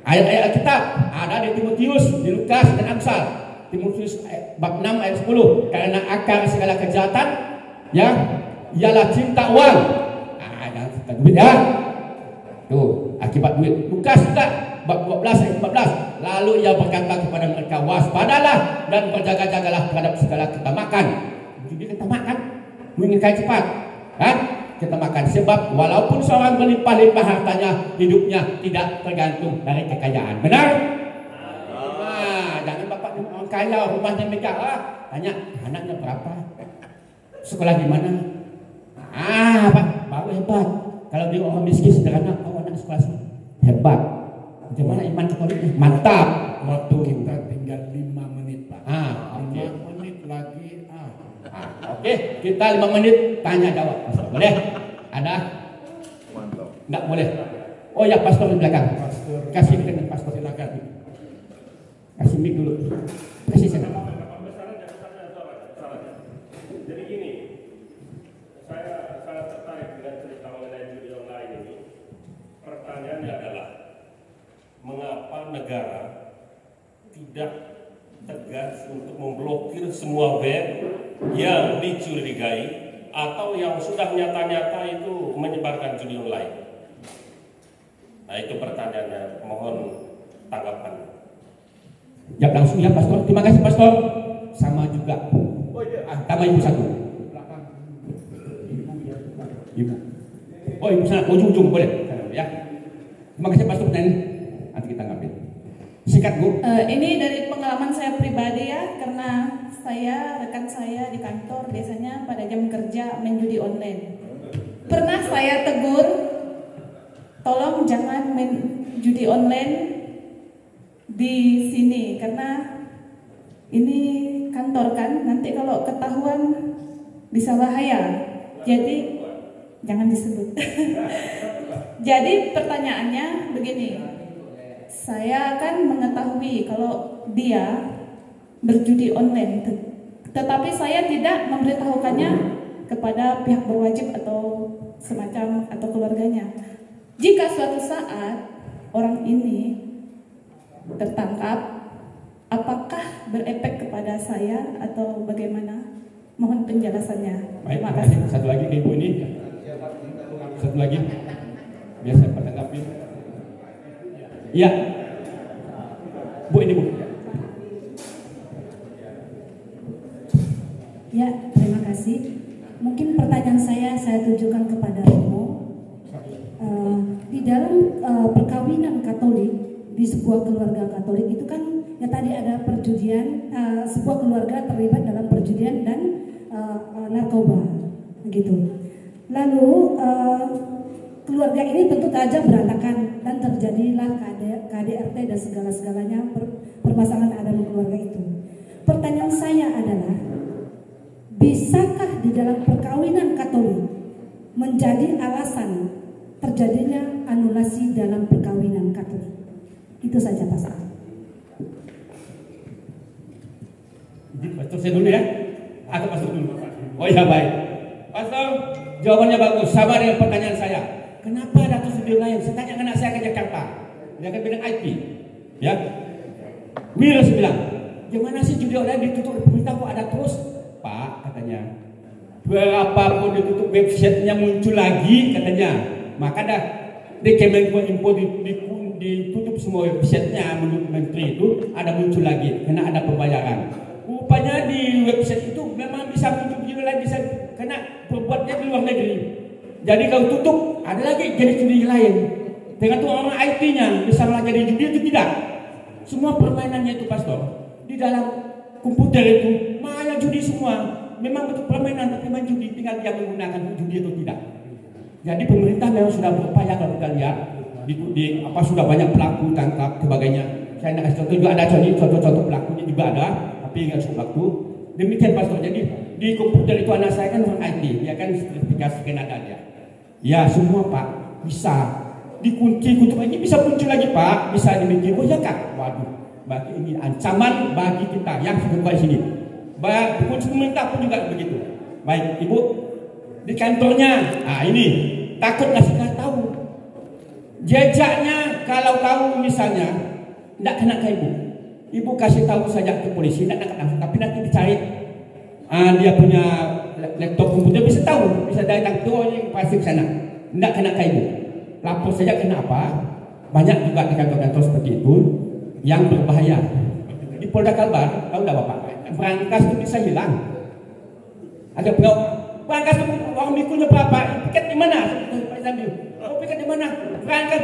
ayat-ayat Alkitab ada di Timotius, di Lukas dan Amsal. Timotius bab 6 ayat 10, karena akar segala kejahatan ya ialah cinta uang. Jangan cinta duit ya. Tuh, akibat duit. Lukas juga bab 12 ayat 14. Lalu ia berkata kepada mereka, waspadalah dan berjaga-jagalah terhadap segala ketamakan. Jadi ketamakan menginginkan cepat. Ketamakan sebab walaupun seorang berlimpah-limpah hartanya, hidupnya tidak tergantung dari kekayaan. Benar? Jangan bapak orang kaya rumahnya megah, tanya anaknya berapa, sekolah di mana, Pak, baru hebat. Kalau dia orang miskin sederhana, anak sekolah hebat. Bagaimana iman Katoliknya? Mantap. Waktu kita tinggal 5 menit Pak. 5 menit lagi. Oke, kita 5 menit tanya jawab. Boleh? Ada? Mantap. Enggak boleh. Oh ya, pastor di belakang. Pastor. Kasih dengan pastor silakan. Kasih mic dulu. Kasih sana. Jadi gini, saya sangat tertarik dengan cerita mengenai judi online ini. Pertanyaannya adalah, mengapa negara memblokir semua web yang dicurigai atau yang sudah nyata-nyata itu menyebarkan judi online? Nah, itu pertanyaannya, mohon tanggapan. Jawab langsung ya Pastor. Terima kasih Pastor. Sama juga. Tambah ibu satu. Ibu. Oh ibu sana, ujung-ujung boleh. Ya. Terima kasih Pastor pertanyaan. Nanti kita ngambil. Sikat Bu. Ini dari pengalaman saya pribadi ya, karena rekan saya di kantor biasanya pada jam kerja main judi online. Pernah saya tegur, tolong jangan main judi online di sini karena ini kantor kan, nanti kalau ketahuan bisa bahaya. Jadi jangan disebut. Jadi pertanyaannya begini. Saya kan mengetahui kalau dia berjudi online, tetapi saya tidak memberitahukannya kepada pihak berwajib atau semacam atau keluarganya. Jika suatu saat orang ini tertangkap, apakah berefek kepada saya atau bagaimana? Mohon penjelasannya. Baik, Terima kasih. satu lagi ke ibu ini. Satu lagi. Biar saya tanggapi. Iya. Bu ini Bu. Ya, terima kasih. Mungkin pertanyaan saya tujukan kepada Romo. Di dalam perkawinan Katolik di sebuah keluarga Katolik itu kan ya tadi ada perjudian, sebuah keluarga terlibat dalam perjudian dan narkoba, begitu. Lalu keluarga ini tentu saja berantakan dan terjadilah KDRT dan segala-segalanya permasalahan ada di keluarga itu. Pertanyaan saya adalah, bisakah di dalam perkawinan Katolik menjadi alasan terjadinya anulasi dalam perkawinan Katolik? Itu saja Pastor. Pastor saya dulu ya. Atau Pastor dulu. Oh ya baik. Pastor, jawabannya bagus. Sama dengan pertanyaan saya. Kenapa ada studio lain? Saya tanya anak saya ke Jakarta. Dia akan bilang IP. Ya. Miros bilang, gimana sih judi online ditutup pemerintah kok ada terus? Pak, katanya. Berapapun ditutup websitenya muncul lagi katanya. Maka dah di Kemenkominfo ditutup semua websitenya menurut menteri itu, ada muncul lagi karena ada pembayaran. Rupanya di website itu memang bisa muncul judi lain, bisa kena perbuatnya di luar negeri. Jadi kalau tutup ada lagi jadi judi lain. Dengan tuh orang IT-nya bisa jadi judi itu tidak. Semua permainannya itu Pastor di dalam komputer itu maya judi semua. Memang betul permainan tapi main judi, tinggal dia menggunakan judi atau tidak. Jadi pemerintah memang sudah berupaya kalau kita lihat di apa sudah banyak pelaku tangkap sebagainya. Saya nak kasih contoh juga ada contoh pelakunya juga ada, tapi nggak cukup waktu. Demikian Pastor. Jadi di komputer itu anak saya kan orang IT, dia kan sertifikasi Kanada dia. Ya semua Pak bisa dikunci kutuk ini bisa muncul lagi Pak, bisa demikian. Oh ya Kak, waduh, bagi ini ancaman bagi kita yang sudah di sini. Kunci pemerintah pun juga begitu. Baik Ibu di kantornya, ini takut ngasih tahu jejaknya. Kalau tahu misalnya tidak kena ke Ibu, Ibu kasih tahu saja ke polisi, tidak kena, tapi nanti dicari dia punya laptop komputer bisa tahu, bisa datang tuh yang pasti ke sana, tidak kena ke Ibu. Lapor saja kenapa? Banyak juga di kantor-kantor seperti itu yang berbahaya. Di Polda Kalbar, tahu tidak Bapak? Berangkas itu bisa hilang. Ada berangkas itu orang mikulnya berapa? Piket di mana? Pak Zambil. Oh piket di mana? Berangkas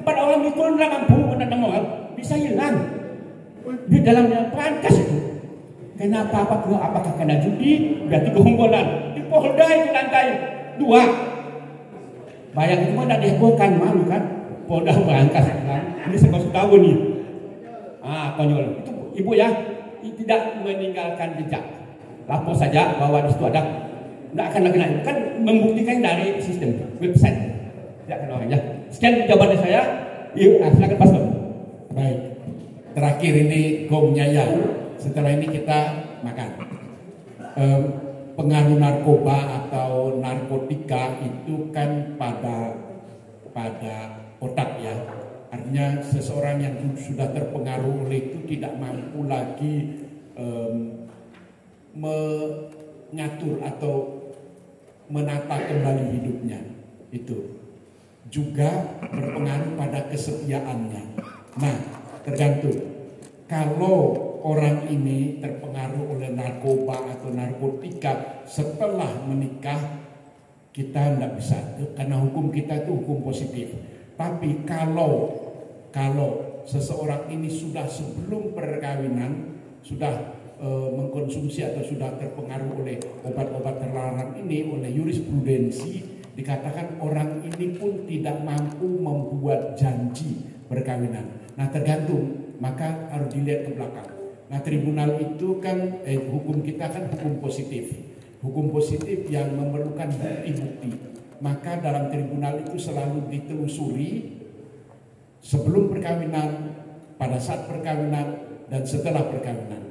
4 orang mikul dalam mampu bisa hilang. Di dalamnya berangkas itu. Kenapa? Apakah kena judi? Berarti kehombolan. Di Polda itu lantai 2. Bayang itu tidak dihebohkan, malu kan? Polda berangkas kan? Ini saya baru tahu nih. Konyol. Itu Ibu ya, tidak meninggalkan jejak. Lapor saja bahwa di situ ada, tidak akan kena. Kan membuktikan dari sistem website. Tidak kena orang ya. Sekian jawaban saya. Silakan Pastor. Baik. Terakhir ini gomnya ya. Setelah ini kita makan. Pengaruh narkoba atau narkotika itu kan pada otak ya. Artinya seseorang yang sudah terpengaruh oleh itu tidak mampu lagi mengatur atau menata kembali hidupnya. Itu juga berpengaruh pada kesetiaannya. Nah, tergantung. Kalau orang ini terpengaruh oleh narkoba atau narkotika setelah menikah, kita tidak bisa, karena hukum kita itu hukum positif. Tapi kalau seseorang ini sudah sebelum perkawinan sudah mengkonsumsi atau sudah terpengaruh oleh obat-obat terlarang ini, oleh jurisprudensi dikatakan orang ini pun tidak mampu membuat janji perkawinan. Nah, tergantung, maka harus dilihat ke belakang. Nah, tribunal itu kan hukum kita kan hukum positif. Hukum positif yang memerlukan bukti-bukti. Maka dalam tribunal itu selalu ditelusuri sebelum perkawinan, pada saat perkawinan, dan setelah perkawinan.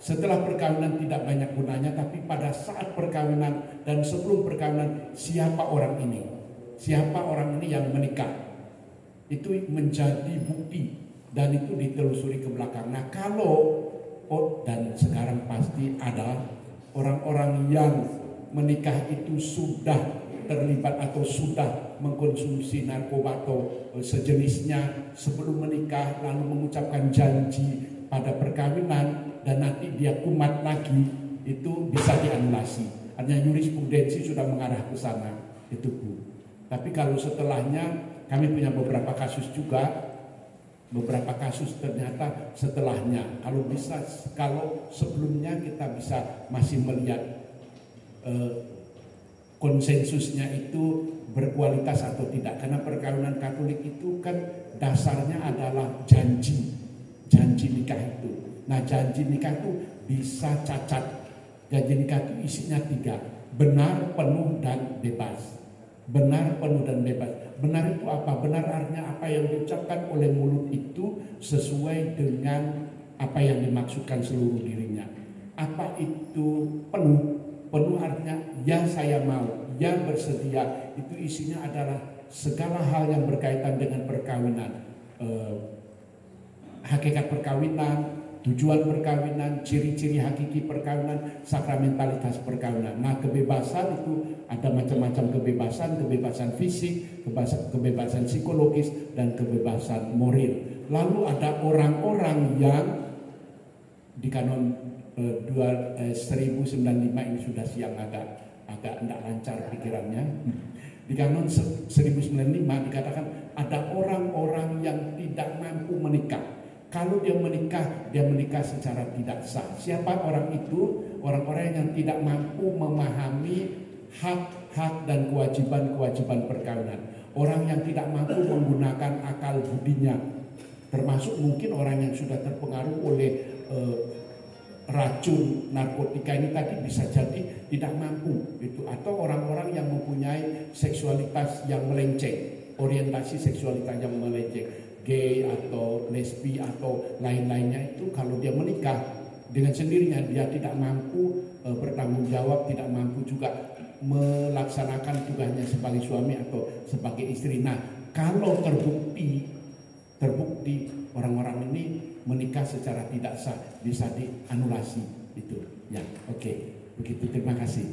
Setelah perkawinan tidak banyak gunanya, tapi pada saat perkawinan dan sebelum perkawinan, siapa orang ini? Siapa orang ini yang menikah? Itu menjadi bukti dan itu ditelusuri ke belakang. Nah, dan sekarang pasti ada orang-orang yang menikah itu sudah terlibat atau sudah mengkonsumsi narkoba atau sejenisnya sebelum menikah, lalu mengucapkan janji pada perkawinan dan nanti dia kumat lagi, itu bisa dianulasi. Artinya jurisprudensi sudah mengarah ke sana, itu Bu. Tapi kalau setelahnya, kami punya beberapa kasus juga, beberapa kasus ternyata setelahnya. Kalau sebelumnya kita bisa masih melihat konsensusnya itu berkualitas atau tidak. Karena perkawinan Katolik itu kan dasarnya adalah janji nikah itu. Nah, janji nikah itu bisa cacat. Janji nikah itu isinya 3. Benar, penuh, dan bebas. Benar, penuh, dan bebas. Benar itu apa? Benar artinya apa yang diucapkan oleh mulut itu sesuai dengan apa yang dimaksudkan seluruh dirinya. Apa itu penuh? Penuh artinya ya saya mau, ya bersedia. Itu isinya adalah segala hal yang berkaitan dengan perkawinan. Hakikat perkawinan, tujuan perkawinan, ciri-ciri hakiki perkawinan, sakramentalitas perkawinan. Nah, kebebasan itu ada macam-macam kebebasan, kebebasan fisik, kebebasan psikologis, dan kebebasan moral. Lalu ada orang-orang yang di kanon 1095 ini sudah siang agak tidak lancar pikirannya. Di kanon 1095 dikatakan ada orang-orang yang tidak mampu menikah. Kalau dia menikah secara tidak sah. Siapa orang itu? Orang-orang yang tidak mampu memahami hak-hak dan kewajiban-kewajiban perkawinan. Orang yang tidak mampu menggunakan akal budinya. Termasuk mungkin orang yang sudah terpengaruh oleh racun narkotika ini tadi, bisa jadi tidak mampu gitu. Atau orang-orang yang mempunyai seksualitas yang melenceng, orientasi seksualitas yang melenceng, gay atau lesbi atau lain-lainnya, itu kalau dia menikah dengan sendirinya dia tidak mampu bertanggung jawab, tidak mampu juga melaksanakan tugasnya sebagai suami atau sebagai istri. Nah, kalau terbukti orang-orang ini menikah secara tidak sah, bisa dianulasi itu. Ya, oke. Begitu, terima kasih.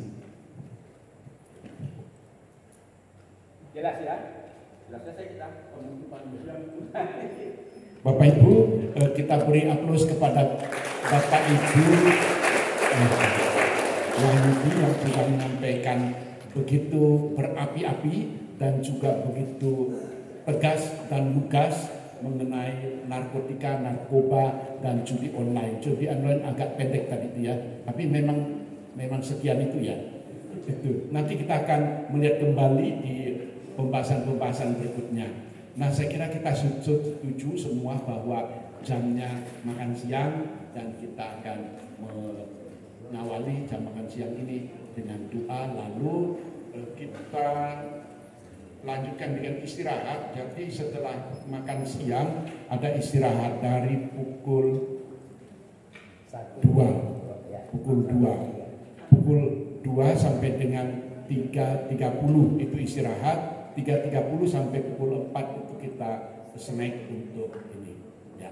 Jelas ya? Jelas selesai kita. Bapak Ibu, kita beri aplaus kepada Bapak Ibu Wahyudi yang sudah menyampaikan begitu berapi-api dan juga begitu tegas dan lugas mengenai narkotika, narkoba, dan judi online. Judi online agak pendek tadi itu ya, tapi memang sekian itu ya. Itu. Nanti kita akan melihat kembali di pembahasan-pembahasan berikutnya. Nah, saya kira kita setuju semua bahwa jamnya makan siang dan kita akan mengawali jam makan siang ini dengan doa, lalu kita lanjutkan dengan istirahat. Jadi setelah makan siang ada istirahat dari pukul 2 sampai dengan 3.30 itu istirahat, 3.30 sampai pukul 4 itu kita snack untuk ini. Ya,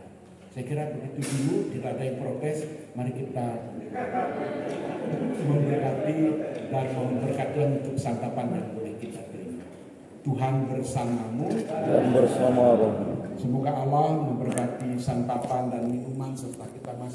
saya kira begitu dulu. Tidak ada yang protes, mari kita memberkati dan mohon berkat Tuhan untuk santapan yang boleh kita terima. Tuhan bersamamu dan bersama rohmu. Semoga Allah memberkati santapan dan minuman serta kita masing